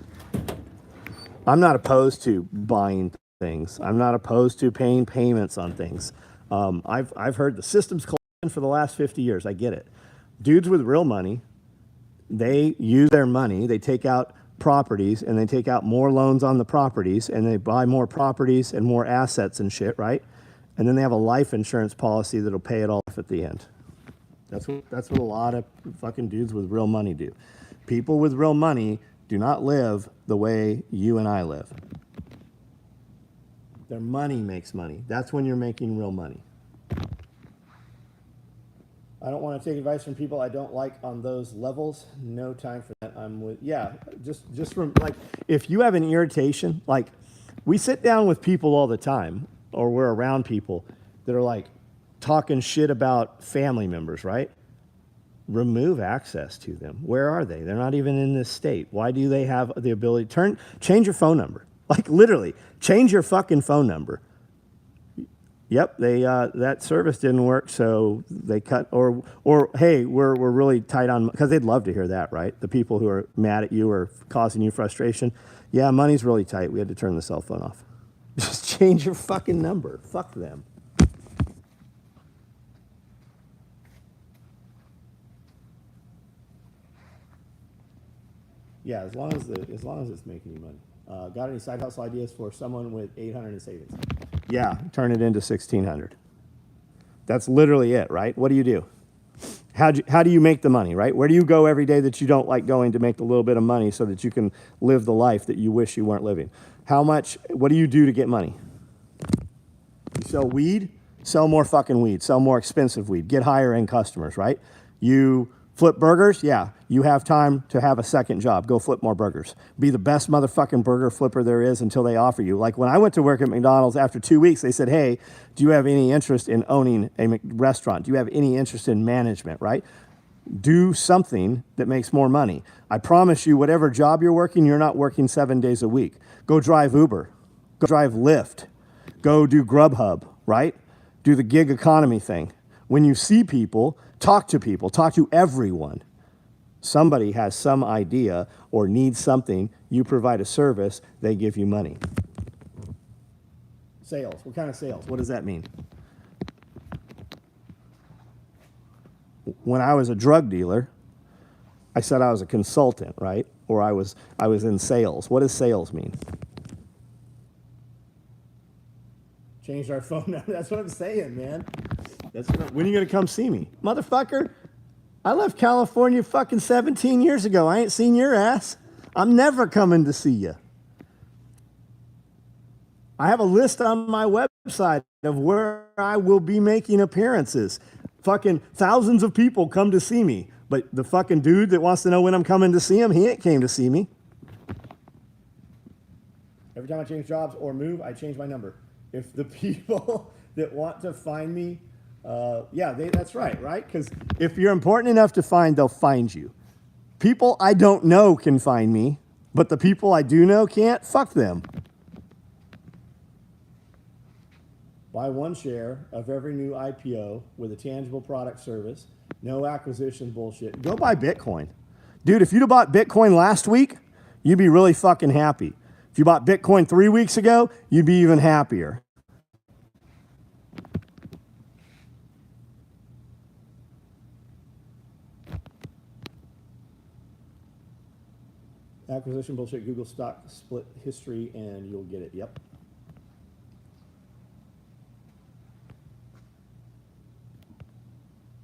I'm not opposed to buying things. I'm not opposed to paying payments on things. I've heard the system's collapsing for the last 50 years. I get it. Dudes with real money, they use their money. They take out properties and they take out more loans on the properties and they buy more properties and more assets and shit, right? And then they have a life insurance policy that'll pay it all off at the end. That's what a lot of fucking dudes with real money do. People with real money do not live the way you and I live. Their money makes money. That's when you're making real money. I don't want to take advice from people I don't like on those levels. No time for that. I'm with, yeah, just from, like, if you have an irritation, like, we sit down with people all the time, or we're around people that are like talking shit about family members, right? Remove access to them. Where are they? They're not even in this state. Why do they have the ability? Change your phone number. Like, literally, change your fucking phone number. Yep, that service didn't work, so they cut, or hey, we're really tight on, because they'd love to hear that, right? The people who are mad at you or causing you frustration. Yeah, money's really tight. We had to turn the cell phone off. Just change your fucking number. Fuck them. Yeah, as long as it's making you money. Got any side hustle ideas for someone with 800 in savings? Yeah, turn it into 1,600. That's literally it, right? What do you do? How do you make the money, right? Where do you go every day that you don't like going to make the little bit of money so that you can live the life that you wish you weren't living? What do you do to get money? You sell weed? Sell more fucking weed. Sell more expensive weed. Get higher end customers, right? You flip burgers? Yeah. You have time to have a second job. Go flip more burgers. Be the best motherfucking burger flipper there is until they offer you. Like, when I went to work at McDonald's, after 2 weeks, they said, hey, do you have any interest in owning a restaurant? Do you have any interest in management, right? Do something that makes more money. I promise you, whatever job you're working, you're not working 7 days a week. Go drive Uber. Go drive Lyft. Go do Grubhub, right? Do the gig economy thing. When you see people, talk to everyone. Somebody has some idea or needs something, you provide a service, they give you money. Sales. What kind of sales? What does that mean? When I was a drug dealer, I said I was a consultant, right? Or I was in sales. What does sales mean? Changed our phone number. That's what I'm saying, man. When are you going to come see me? Motherfucker, I left California fucking 17 years ago. I ain't seen your ass. I'm never coming to see you. I have a list on my website of where I will be making appearances. Fucking thousands of people come to see me. But the fucking dude that wants to know when I'm coming to see him, he ain't came to see me. Every time I change jobs or move, I change my number. If the people that want to find me, that's right? Because if you're important enough to find, they'll find you. People I don't know can find me, but the people I do know can't. Fuck them. Buy one share of every new IPO with a tangible product service. No acquisition bullshit. Go buy Bitcoin. Dude, if you'd have bought Bitcoin last week, you'd be really fucking happy. If you bought Bitcoin 3 weeks ago, you'd be even happier. Acquisition bullshit, Google stock split history, and you'll get it. Yep.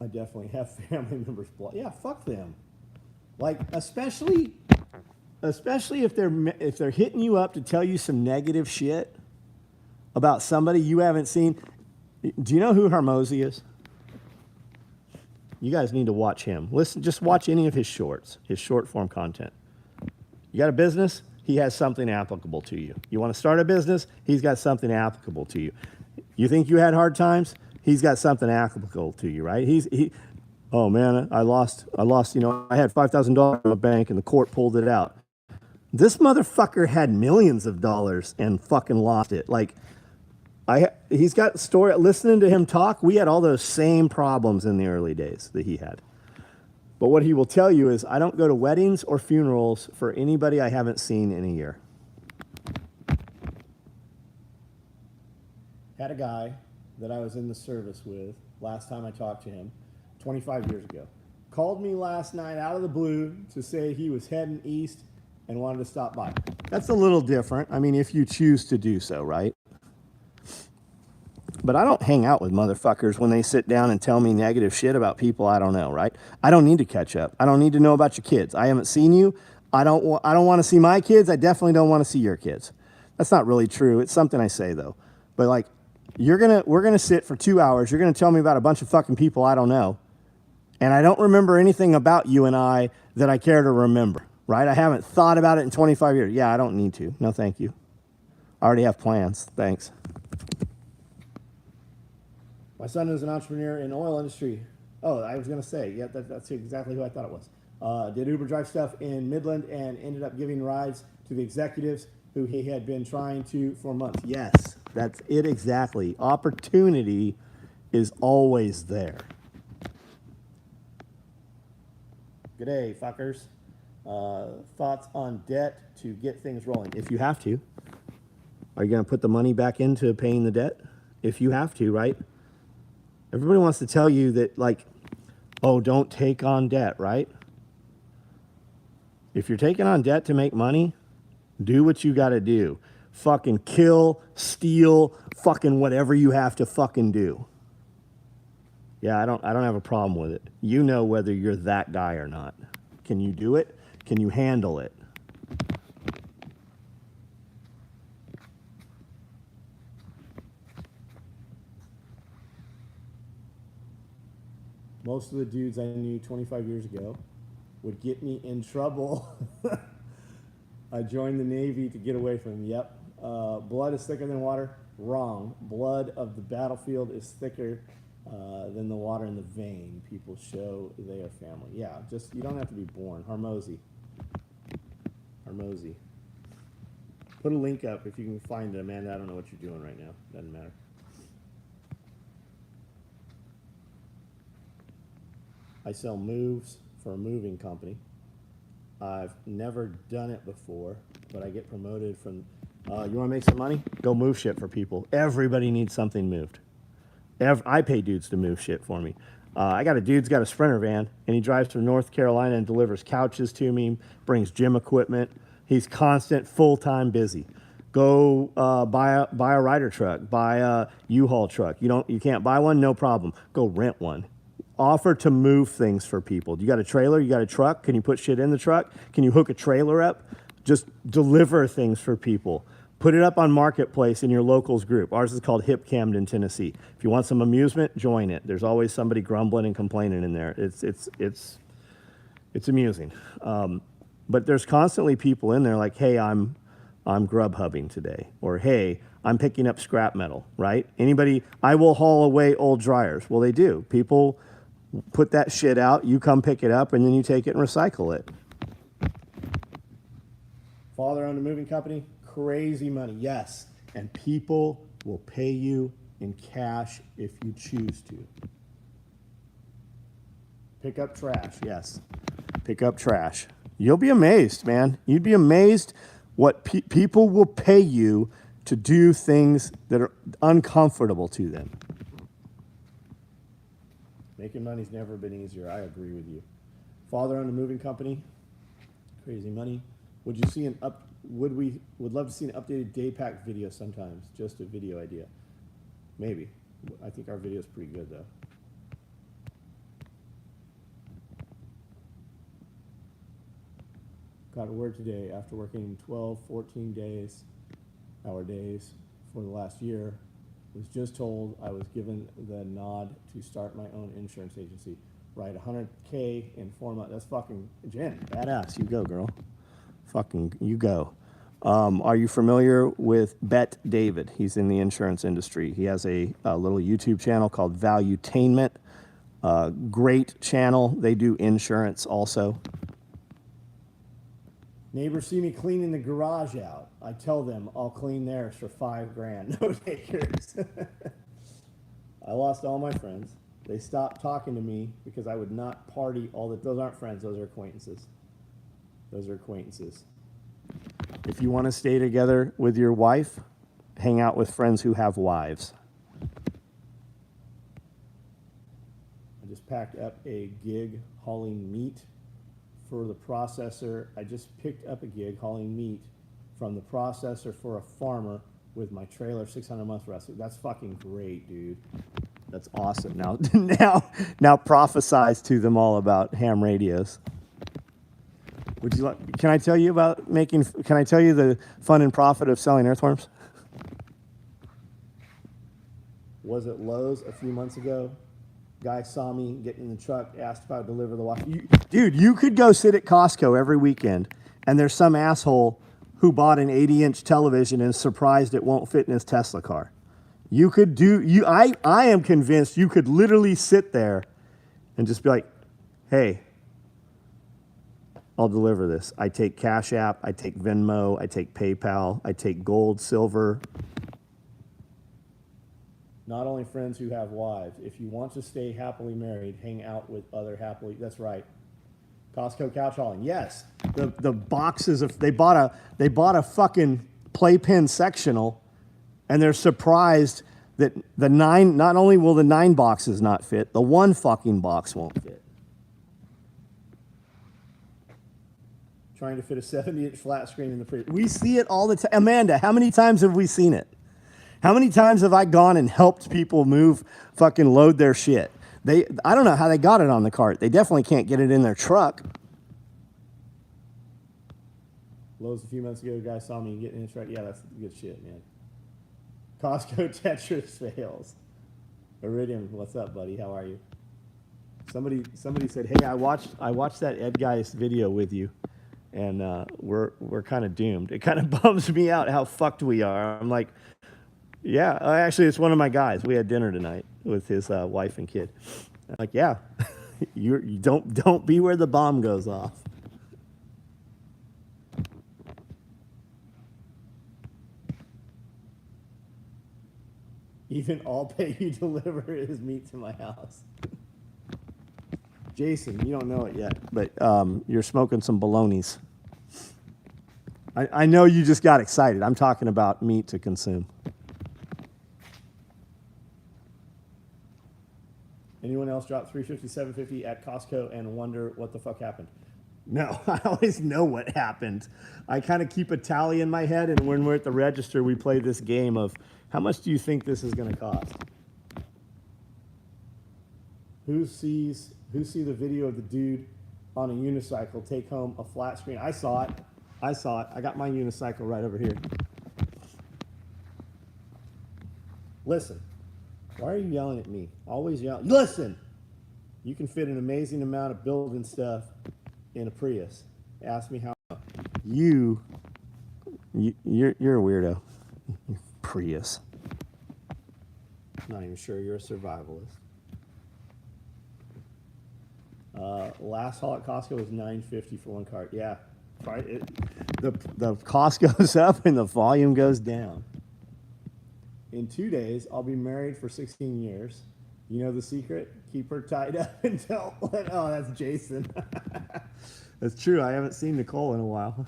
I definitely have family members blocked. Yeah, fuck them. Like, especially if they're hitting you up to tell you some negative shit about somebody you haven't seen. Do you know who Hormozy is? You guys need to watch him. Listen, just watch any of his shorts, his short form content. You got a business? He has something applicable to you. You want to start a business? He's got something applicable to you. You think you had hard times? He's got something applicable to you, right? Oh man, I lost, I had $5,000 in the bank and the court pulled it out. This motherfucker had millions of dollars and fucking lost it. Like, he's got a story. Listening to him talk, we had all those same problems in the early days that he had. But what he will tell you is, I don't go to weddings or funerals for anybody I haven't seen in a year. Had a guy that I was in the service with last time I talked to him, 25 years ago. Called me last night out of the blue to say he was heading east and wanted to stop by. That's a little different. I mean, if you choose to do so, right? but I don't hang out with motherfuckers when they sit down and tell me negative shit about people I don't know, right? I don't need to catch up. I don't need to know about your kids. I haven't seen you. I don't want to see my kids. I definitely don't want to see your kids. That's not really true. It's something I say though. But like, we're gonna sit for 2 hours. You're gonna tell me about a bunch of fucking people I don't know, and I don't remember anything about you and I that I care to remember, right? I haven't thought about it in 25 years. Yeah, I don't need to. No, thank you. I already have plans. Thanks. My son is an entrepreneur in oil industry. Oh, I was going to say, yeah, that's exactly who I thought it was. Did Uber drive stuff in Midland and ended up giving rides to the executives who he had been trying to for months. Yes, that's it exactly. Opportunity is always there. Good day, fuckers. Thoughts on debt to get things rolling? If you have to. Are you going to put the money back into paying the debt? If you have to, right? Everybody wants to tell you that, like, oh, don't take on debt, right? If you're taking on debt to make money, do what you got to do. Fucking kill, steal, fucking whatever you have to fucking do. Yeah, I don't have a problem with it. You know whether you're that guy or not. Can you do it? Can you handle it? Most of the dudes I knew 25 years ago would get me in trouble. I joined the Navy to get away from them. Yep. Blood is thicker than water. Wrong. Blood of the battlefield is thicker than the water in the vein. People show they are family. Yeah, just, you don't have to be born. Harmozy. Put a link up if you can find it, Amanda. I don't know what you're doing right now. Doesn't matter. I sell moves for a moving company. I've never done it before, but I get promoted from, you want to make some money? Go move shit for people. Everybody needs something moved. I pay dudes to move shit for me. I got a dude's got a Sprinter van, and he drives from North Carolina and delivers couches to me, brings gym equipment. He's constant, full-time busy. Go buy a Ryder truck, buy a U-Haul truck. You can't buy one, no problem. Go rent one. Offer to move things for people. You got a trailer? You got a truck? Can you put shit in the truck? Can you hook a trailer up? Just deliver things for people. Put it up on Marketplace in your locals group. Ours is called Hip Camden, Tennessee. If you want some amusement, join it. There's always somebody grumbling and complaining in there. It's amusing. But there's constantly people in there like, hey, I'm Grubhubbing today, or hey, I'm picking up scrap metal, right? Anybody, I will haul away old dryers. Well, they do. People put that shit out, you come pick it up, and then you take it and recycle it. Father owned a moving company, crazy money, yes. And people will pay you in cash if you choose to. Pick up trash, yes. Pick up trash. You'll be amazed, man. You'd be amazed what people will pay you to do things that are uncomfortable to them. Making money's never been easier. I agree with you. Father owned a moving company. Crazy money. Would love to see an updated day pack video sometimes. Just a video idea. Maybe. I think our video is pretty good though. Got a word today after working 12, 14 hour days for the last year. Was just told I was given the nod to start my own insurance agency. Write $100K in 4 months. That's fucking Jen. Badass. You go, girl. Fucking you go. Are you familiar with Bet David? He's in the insurance industry. He has a little YouTube channel called Valuetainment. Great channel. They do insurance also. Neighbors see me cleaning the garage out. I tell them I'll clean theirs for $5,000. No takers. I lost all my friends. They stopped talking to me because I would not party all the. Those aren't friends. Those are acquaintances. If you want to stay together with your wife, hang out with friends who have wives. I just packed up a gig hauling meat for the processor. I just picked up a gig hauling meat from the processor for a farmer with my trailer, 600 a month for us. That's fucking great, dude. That's awesome. Now prophesize to them all about ham radios. Would you like? Can I tell you about making? Can I tell you the fun and profit of selling earthworms? Was at Lowe's a few months ago. Guy saw me getting in the truck, asked if I would deliver the wash. Dude, you could go sit at Costco every weekend, and there's some asshole who bought an 80-inch television and is surprised it won't fit in his Tesla car. You could do, I am convinced you could literally sit there and just be like, hey, I'll deliver this. I take Cash App, I take Venmo, I take PayPal, I take gold, silver. Not only friends who have wives. If you want to stay happily married, hang out with other happily, that's right. Costco couch hauling. Yes, the boxes of they bought a fucking playpen sectional, and they're surprised that the 9 not only will the 9 boxes not fit, the 1 fucking box won't fit. Trying to fit a 70-inch flat screen in the fridge. We see it all the time. Amanda, how many times have we seen it? How many times have I gone and helped people move, fucking load their shit? I don't know how they got it on the cart. They definitely can't get it in their truck. Lowe's a few months ago, a guy saw me getting in his truck. Yeah, that's good shit, man. Costco Tetris fails. Iridium, what's up, buddy? How are you? Somebody said, hey, I watched that Ed Geist video with you, and we're kind of doomed. It kind of bums me out how fucked we are. I'm like, yeah, actually, it's one of my guys. We had dinner tonight with his wife and kid. I'm like, yeah, you don't be where the bomb goes off. Even I'll pay you deliver his meat to my house. Jason, you don't know it yet, but you're smoking some bolognas. I know you just got excited. I'm talking about meat to consume. Anyone else drop $350, $750 at Costco and wonder what the fuck happened? No, I always know what happened. I kind of keep a tally in my head, and when we're at the register, we play this game of how much do you think this is going to cost? Who see the video of the dude on a unicycle take home a flat screen? I saw it. I got my unicycle right over here. Listen. Why are you yelling at me? Always yelling. Listen! You can fit an amazing amount of building stuff in a Prius. Ask me how. You're a weirdo. Prius. Not even sure you're a survivalist. Last haul at Costco was $9.50 for 1 cart. Yeah. The cost goes up and the volume goes down. In 2 days, I'll be married for 16 years. You know the secret? Keep her tied up until... Oh, that's Jason. That's true. I haven't seen Nicole in a while.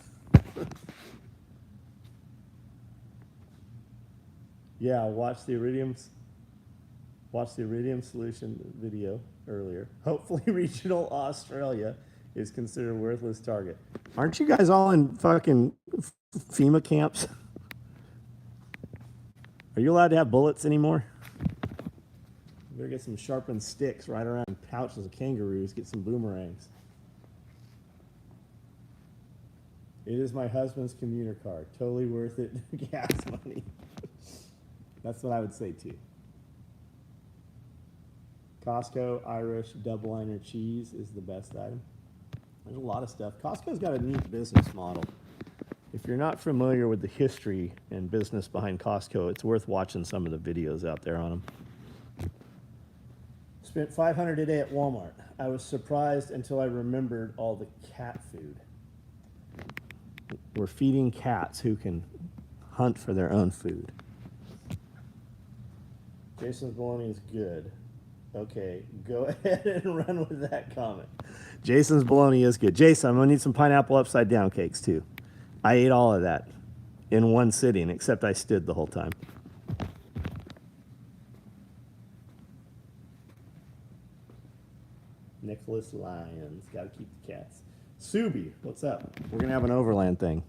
Yeah, watch the Iridium solution video earlier. Hopefully regional Australia is considered a worthless target. Aren't you guys all in fucking FEMA camps? Are you allowed to have bullets anymore? You better get some sharpened sticks right around pouches of kangaroos, get some boomerangs. It is my husband's commuter car. Totally worth it. Gas money. That's what I would say too. Costco Irish double liner cheese is the best item. There's a lot of stuff. Costco's got a neat business model. If you're not familiar with the history and business behind Costco, it's worth watching some of the videos out there on them. Spent $500 a day at Walmart. I was surprised until I remembered all the cat food. We're feeding cats who can hunt for their own food. Jason's bologna is good. Okay, go ahead and run with that comment. Jason's bologna is good. Jason, I'm going to need some pineapple upside down cakes too. I ate all of that in one sitting, except I stood the whole time. Nicholas Lyons, got to keep the cats. Subi, what's up? We're going to have an Overland thing.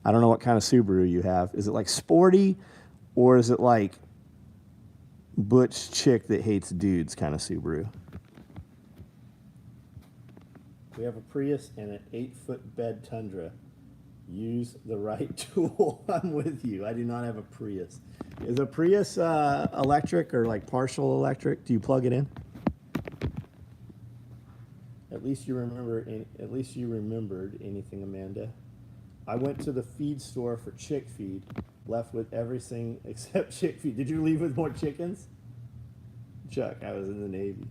I don't know what kind of Subaru you have. Is it like sporty Or is it like butch chick that hates dudes kind of Subaru? We have a Prius and an 8-foot bed Tundra. Use the right tool. I'm with you. I do not have a Prius. Is a Prius electric or like partial electric? Do you plug it in? At least you remember. At least you remembered anything, Amanda. I went to the feed store for chick feed. Left with everything except chick feed. Did you leave with more chickens? Chuck, I was in the Navy.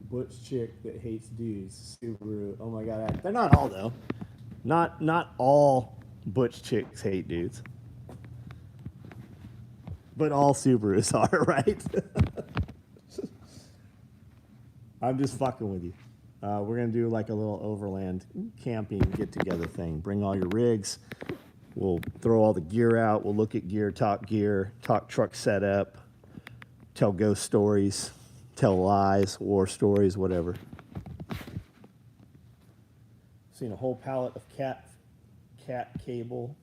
Butch chick that hates dudes. Subaru. Oh my god. They're not all though. Not all butch chicks hate dudes. But all Subarus are, right? I'm just fucking with you. We're going to do like a little Overland camping get-together thing. Bring all your rigs. We'll throw all the gear out. We'll look at gear, talk truck setup, tell ghost stories, tell lies, war stories, whatever. Seen a whole pallet of cat kibble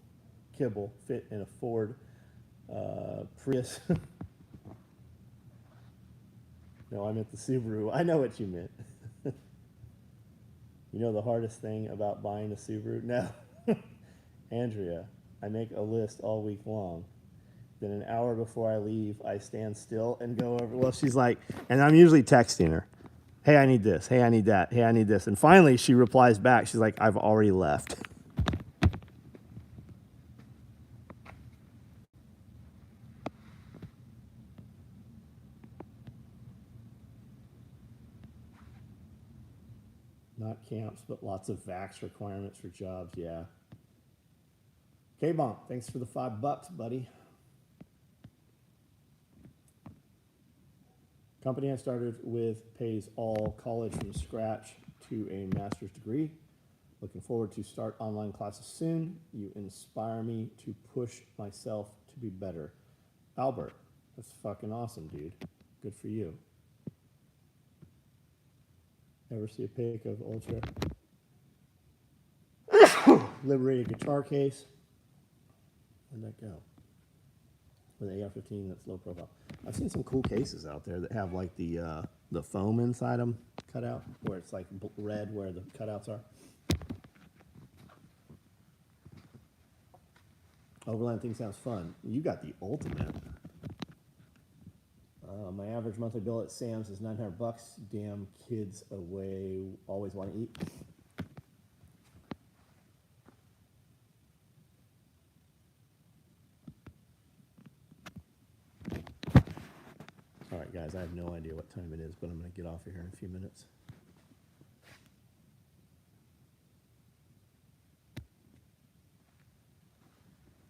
fit in a Ford Prius. No, I meant the Subaru. I know what you meant. You know the hardest thing about buying a Subaru? No. Andrea, I make a list all week long. Then an hour before I leave, I stand still and go over. Well, she's like, and I'm usually texting her, hey, I need this. Hey, I need that. Hey, I need this. And finally, she replies back. She's like, I've already left. Not camps, but lots of vax requirements for jobs, yeah. K-Bonk, thanks for the $5, buddy. Company I started with pays all college from scratch to a master's degree. Looking forward to start online classes soon. You inspire me to push myself to be better. Albert, that's fucking awesome, dude. Good for you. Ever see a pic of Ultra? Liberated guitar case. Where'd that go? With the AR-15, that's low profile. I've seen some cool cases out there that have like the foam inside them cut out, where it's like red where the cutouts are. Overland thing sounds fun. You got the ultimate. My average monthly bill at Sam's is $900. Damn kids away always want to eat. All right, guys, I have no idea what time it is, but I'm going to get off of here in a few minutes.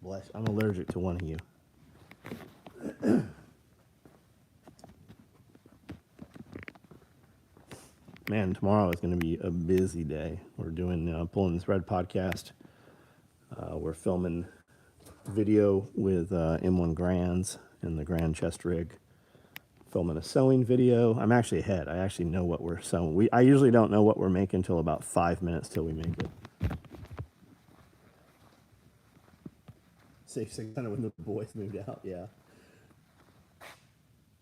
Bless. I'm allergic to one of you. Man, tomorrow is going to be a busy day. We're doing Pulling this Red podcast. We're filming video with M1 Grands and the Grand Chest Rig. Filming a sewing video. I'm actually ahead. I actually know what we're sewing. I usually don't know what we're making until about 5 minutes till we make it. Safe 600 when the boys moved out, yeah.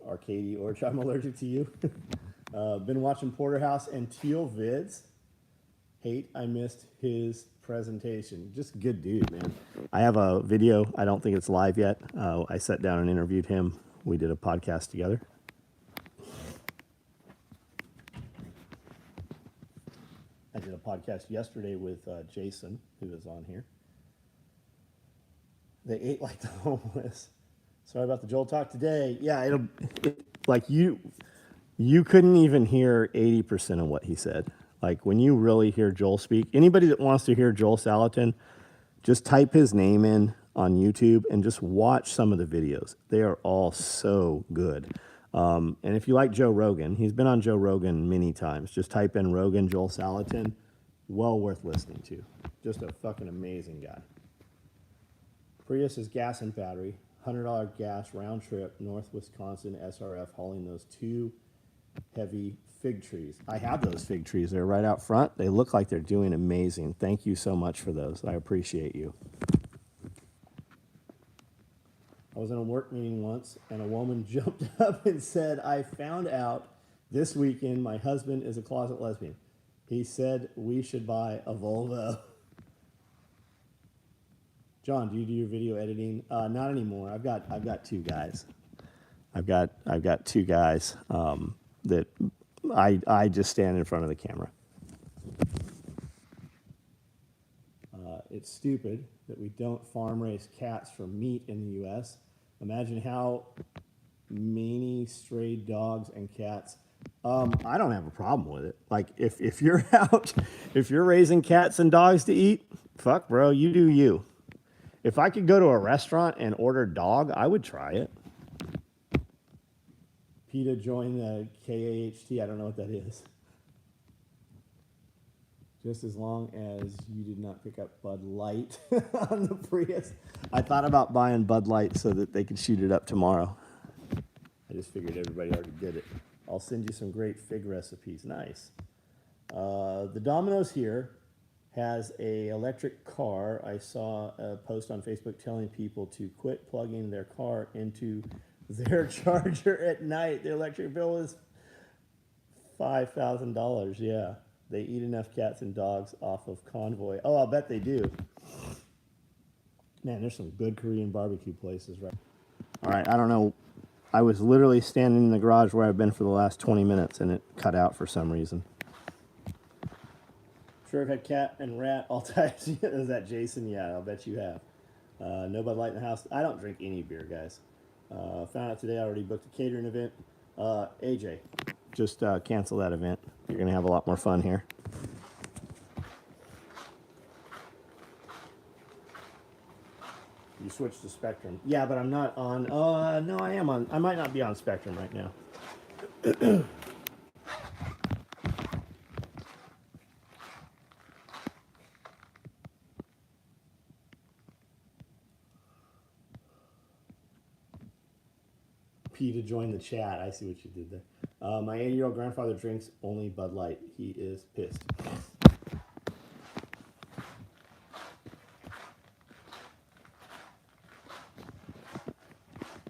Arcady Orch, I'm allergic to you. Been watching Porterhouse and Teal vids. Hate I missed his presentation. Just good dude, man. I have a video. I don't think it's live yet. I sat down and interviewed him. We did a podcast together. I did a podcast yesterday with Jason, who is on here. They ate like the homeless. Sorry about the Joel talk today. Yeah, like you couldn't even hear 80% of what he said. Like when you really hear Joel speak, anybody that wants to hear Joel Salatin, just type his name in on YouTube and just watch some of the videos. They are all so good. And if you like Joe Rogan, he's been on Joe Rogan many times. Just type in Rogan Joel Salatin. Well worth listening to. Just a fucking amazing guy. Prius is gas and battery. $100 gas round trip, North Wisconsin SRF, hauling those two heavy fig trees. I have those fig trees. They're right out front. They look like they're doing amazing. Thank you so much for those. I appreciate you. I was in a work meeting once, and a woman jumped up and said, I found out this weekend my husband is a closet lesbian. He said we should buy a Volvo. John, do you do your video editing? Not anymore. I've got two guys. I've got two guys that I just stand in front of the camera. It's stupid that we don't farm raise cats for meat in the U.S. Imagine how many stray dogs and cats. I don't have a problem with it. Like if you're out, if you're raising cats and dogs to eat, fuck, bro, you do you. If I could go to a restaurant and order dog, I would try it. PETA joined the KAHT. I don't know what that is. Just as long as you did not pick up Bud Light on the Prius. I thought about buying Bud Light so that they could shoot it up tomorrow. I just figured everybody already did it. I'll send you some great fig recipes. Nice. The Domino's here has a electric car. I saw a post on Facebook telling people to quit plugging their car into their charger at night. The electric bill is $5,000. Yeah. They eat enough cats and dogs off of Convoy. Oh, I'll bet they do. Man, there's some good Korean barbecue places, right? All right, I don't know. I was literally standing in the garage where I've been for the last 20 minutes, and it cut out for some reason. Sure, I've had cat and rat all types. Is that Jason? Yeah, I'll bet you have. No Bud Light in the house. I don't drink any beer, guys. Found out today I already booked a catering event. AJ, just cancel that event. You're going to have a lot more fun here. You switched to Spectrum. Yeah, but I'm not on. No, I am on. I might not be on Spectrum right now. P to join the chat. I see what you did there. My 80-year-old grandfather drinks only Bud Light. He is pissed.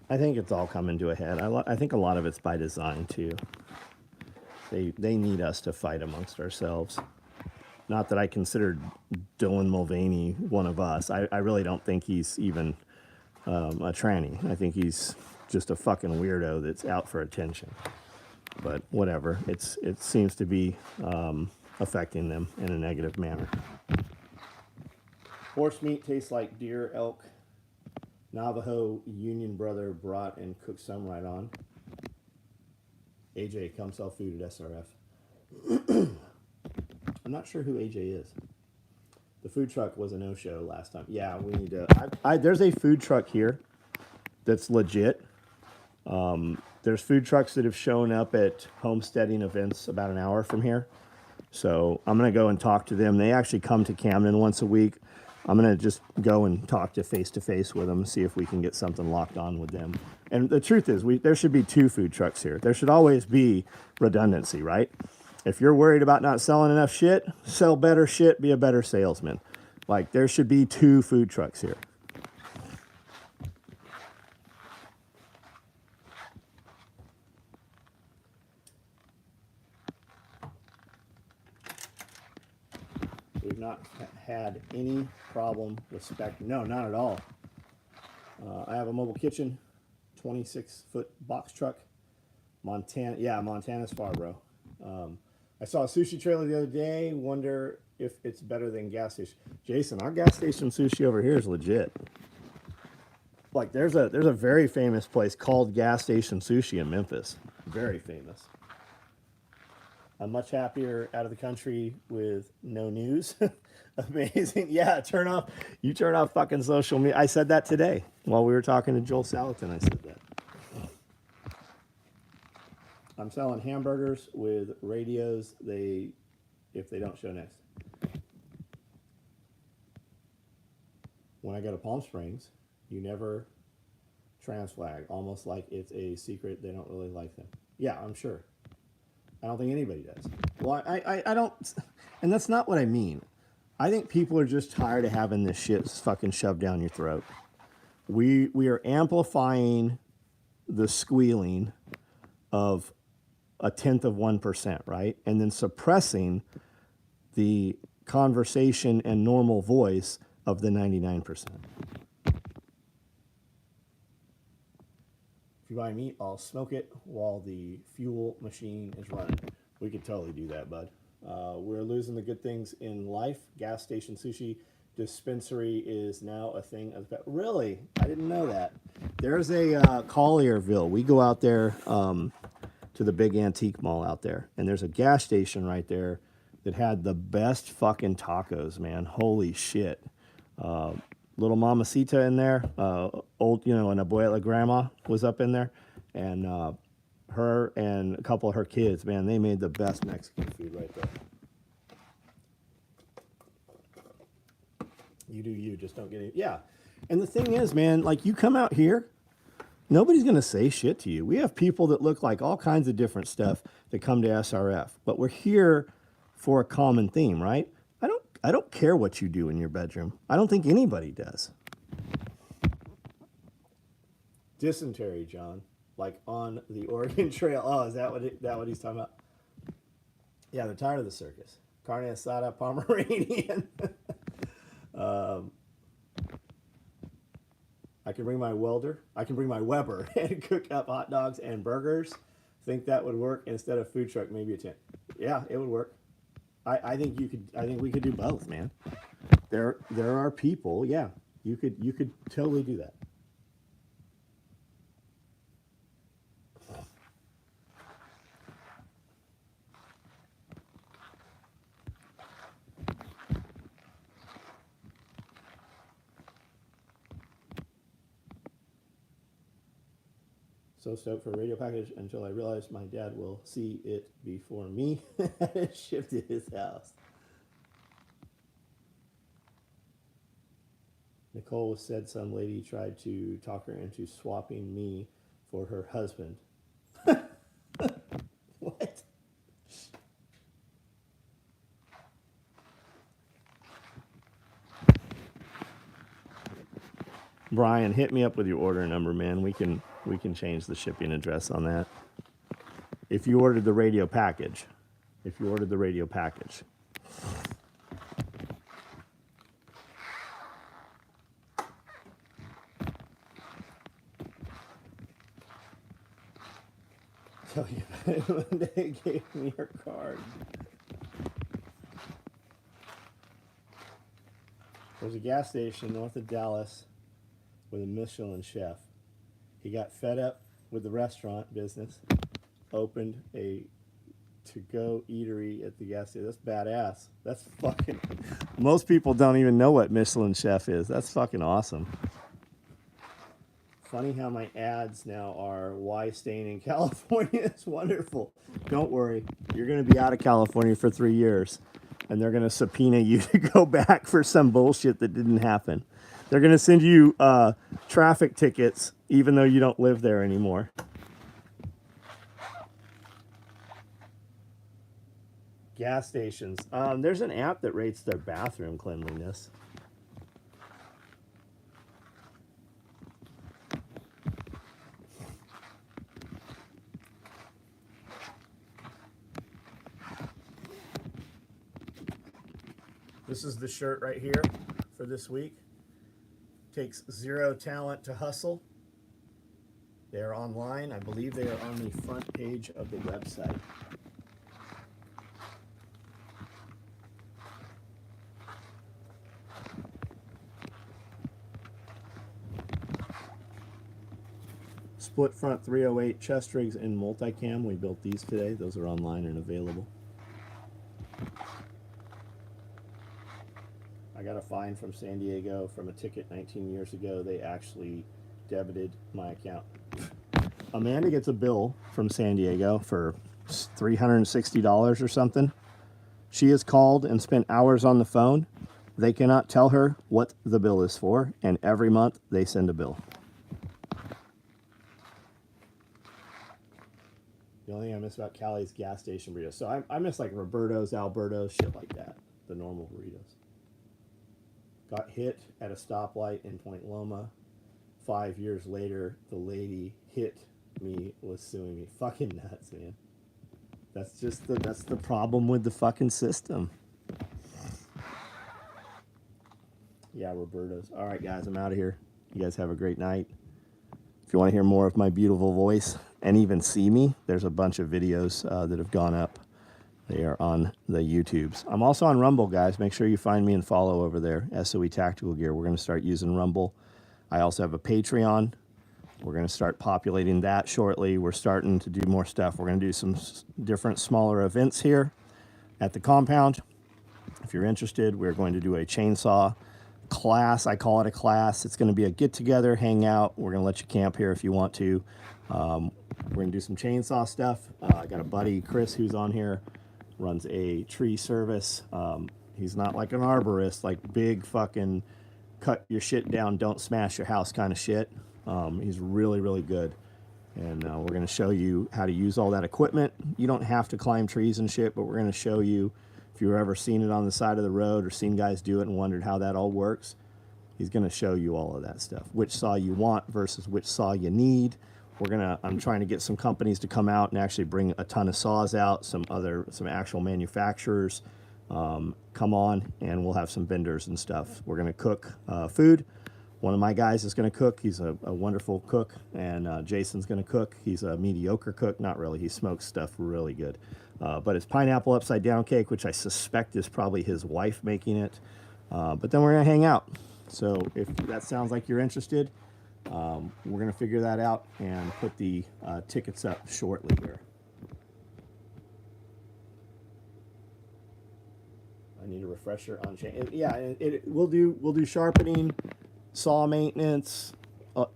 I think it's all coming to a head. I think a lot of it's by design too. They need us to fight amongst ourselves. Not that I consider Dylan Mulvaney one of us. I really don't think he's even a tranny. I think he's just a fucking weirdo that's out for attention. But whatever, it seems to be affecting them in a negative manner. Horse meat tastes like deer, elk. Navajo Union brother brought and cooked some right on. AJ, come sell food at SRF. I'm not sure who AJ is. The food truck was a no-show last time. Yeah, we need to. There's a food truck here that's legit. There's food trucks that have shown up at Homesteading events about an hour from here. So I'm going to go and talk to them. They actually come to Camden once a week. I'm going to just go and talk to face with them, see if we can get something locked on with them. And the truth is, there should be 2 food trucks here. There should always be redundancy, right? If you're worried about not selling enough shit, sell better shit, be a better salesman. Like, there should be 2 food trucks here. We've not had any problem with Spectrum. No, not at all. I have a mobile kitchen, 26-foot box truck. Montana, yeah, Montana's far, bro. I saw a sushi trailer the other day. Wonder if it's better than gas station. Jason, our gas station sushi over here is legit. Like, there's a very famous place called Gas Station Sushi in Memphis. Very famous. I'm much happier out of the country with no news. Amazing. Yeah, turn off fucking social media. I said that today while we were talking to Joel Salatin. I said that. I'm selling hamburgers with radios. If they don't show next. When I go to Palm Springs, you never trans flag, almost like it's a secret. They don't really like them. Yeah, I'm sure. I don't think anybody does. Well, I don't, and that's not what I mean. I think people are just tired of having this shit fucking shoved down your throat. We are amplifying the squealing of 0.1%, right? And then suppressing the conversation and normal voice of the 99%. If you buy meat, I'll smoke it while the fuel machine is running. We could totally do that, bud. We're losing the good things in life. Gas station sushi dispensary is now a thing. Really? I didn't know that. There's a Collierville. We go out there to the big antique mall out there, and there's a gas station right there that had the best fucking tacos, man. Holy shit. Little Mamacita in there, old, you know, an abuela grandma was up in there, and her and a couple of her kids, man, they made the best Mexican food right there. You do you, just don't get it. Yeah. And the thing is, man, like you come out here, nobody's going to say shit to you. We have people that look like all kinds of different stuff that come to SRF, but we're here for a common theme, right? I don't care what you do in your bedroom. I don't think anybody does. Dysentery, John, like on the Oregon Trail. Oh, is that what he's talking about? Yeah, they're tired of the circus. Carne asada, Pomeranian. I can bring my welder. I can bring my Weber and cook up hot dogs and burgers. Think that would work instead of food truck, maybe a tent. Yeah, it would work. I think you could. I think we could do both, man. There are people. Yeah, you could totally do that. So stoked for a radio package until I realized my dad will see it before me. It shipped to his house. Nicole said some lady tried to talk her into swapping me for her husband. What? Brian, hit me up with your order number, man. We can change the shipping address on that. If you ordered the radio package. If you ordered the radio package. So one day gave me your card. There's a gas station north of Dallas with a Michelin chef. He got fed up with the restaurant business, opened a to-go eatery at the gas station. That's badass. That's fucking... Most people don't even know what Michelin chef is. That's fucking awesome. Funny how my ads now are why staying in California is wonderful. Don't worry. You're going to be out of California for 3 years, and they're going to subpoena you to go back for some bullshit that didn't happen. They're going to send you traffic tickets even though you don't live there anymore. Gas stations. There's an app that rates their bathroom cleanliness. This is the shirt right here for this week. Takes zero talent to hustle. They are online. I believe they are on the front page of the website. Split front 308 chest rigs in multicam. We built these today. Those are online and available. I got a fine from San Diego from a ticket 19 years ago. They actually debited my account. Amanda gets a bill from San Diego for $360 or something. She has called and spent hours on the phone. They cannot tell her what the bill is for, and every month they send a bill. The only thing I miss about Cali is gas station burritos. So I miss like Roberto's, Alberto's, shit like that. The normal burritos. Got hit at a stoplight in Point Loma. 5 years later, the lady hit me, was suing me. Fucking nuts, man. That's the problem with the fucking system. Yeah, Roberto's. All right, guys, I'm out of here. You guys have a great night. If you want to hear more of my beautiful voice and even see me, there's a bunch of videos that have gone up. They are on the YouTubes. I'm also on Rumble, guys. Make sure you find me and follow over there, SOE Tactical Gear. We're going to start using Rumble. I also have a Patreon. We're going to start populating that shortly. We're starting to do more stuff. We're going to do some different smaller events here at the compound. If you're interested, we're going to do a chainsaw class. I call it a class. It's going to be a get-together, hang out. We're going to let you camp here if you want to. We're going to do some chainsaw stuff. I got a buddy, Chris, who's on here, runs a tree service. He's not like an arborist, like big fucking cut your shit down, don't smash your house kind of shit. He's really, really good. And we're going to show you how to use all that equipment. You don't have to climb trees and shit, but we're going to show you, if you've ever seen it on the side of the road or seen guys do it and wondered how that all works, he's going to show you all of that stuff. Which saw you want versus which saw you need. I'm trying to get some companies to come out and actually bring a ton of saws out, some actual manufacturers come on, and we'll have some vendors and stuff. We're going to cook food. One of my guys is going to cook. He's a wonderful cook, and Jason's going to cook. He's a mediocre cook. Not really. He smokes stuff really good. But it's pineapple upside down cake, which I suspect is probably his wife making it. But then we're going to hang out. So if that sounds like you're interested, we're going to figure that out and put the tickets up shortly here. I need a refresher on chain. We'll do sharpening, saw maintenance,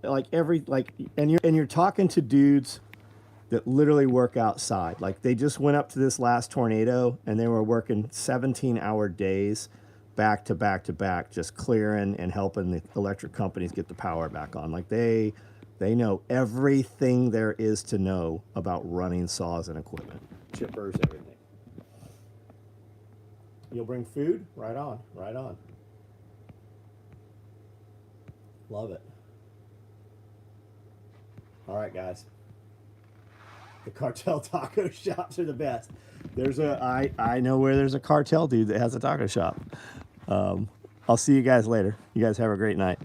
and you're talking to dudes that literally work outside. Like they just went up to this last tornado and they were working 17-hour days back to back to back, just clearing and helping the electric companies get the power back on. Like they know everything there is to know about running saws and equipment, chippers, everything. You'll bring food? Right on, right on. Love it. All right, guys. The cartel taco shops are the best. I know where there's a cartel dude that has a taco shop. I'll see you guys later. You guys have a great night.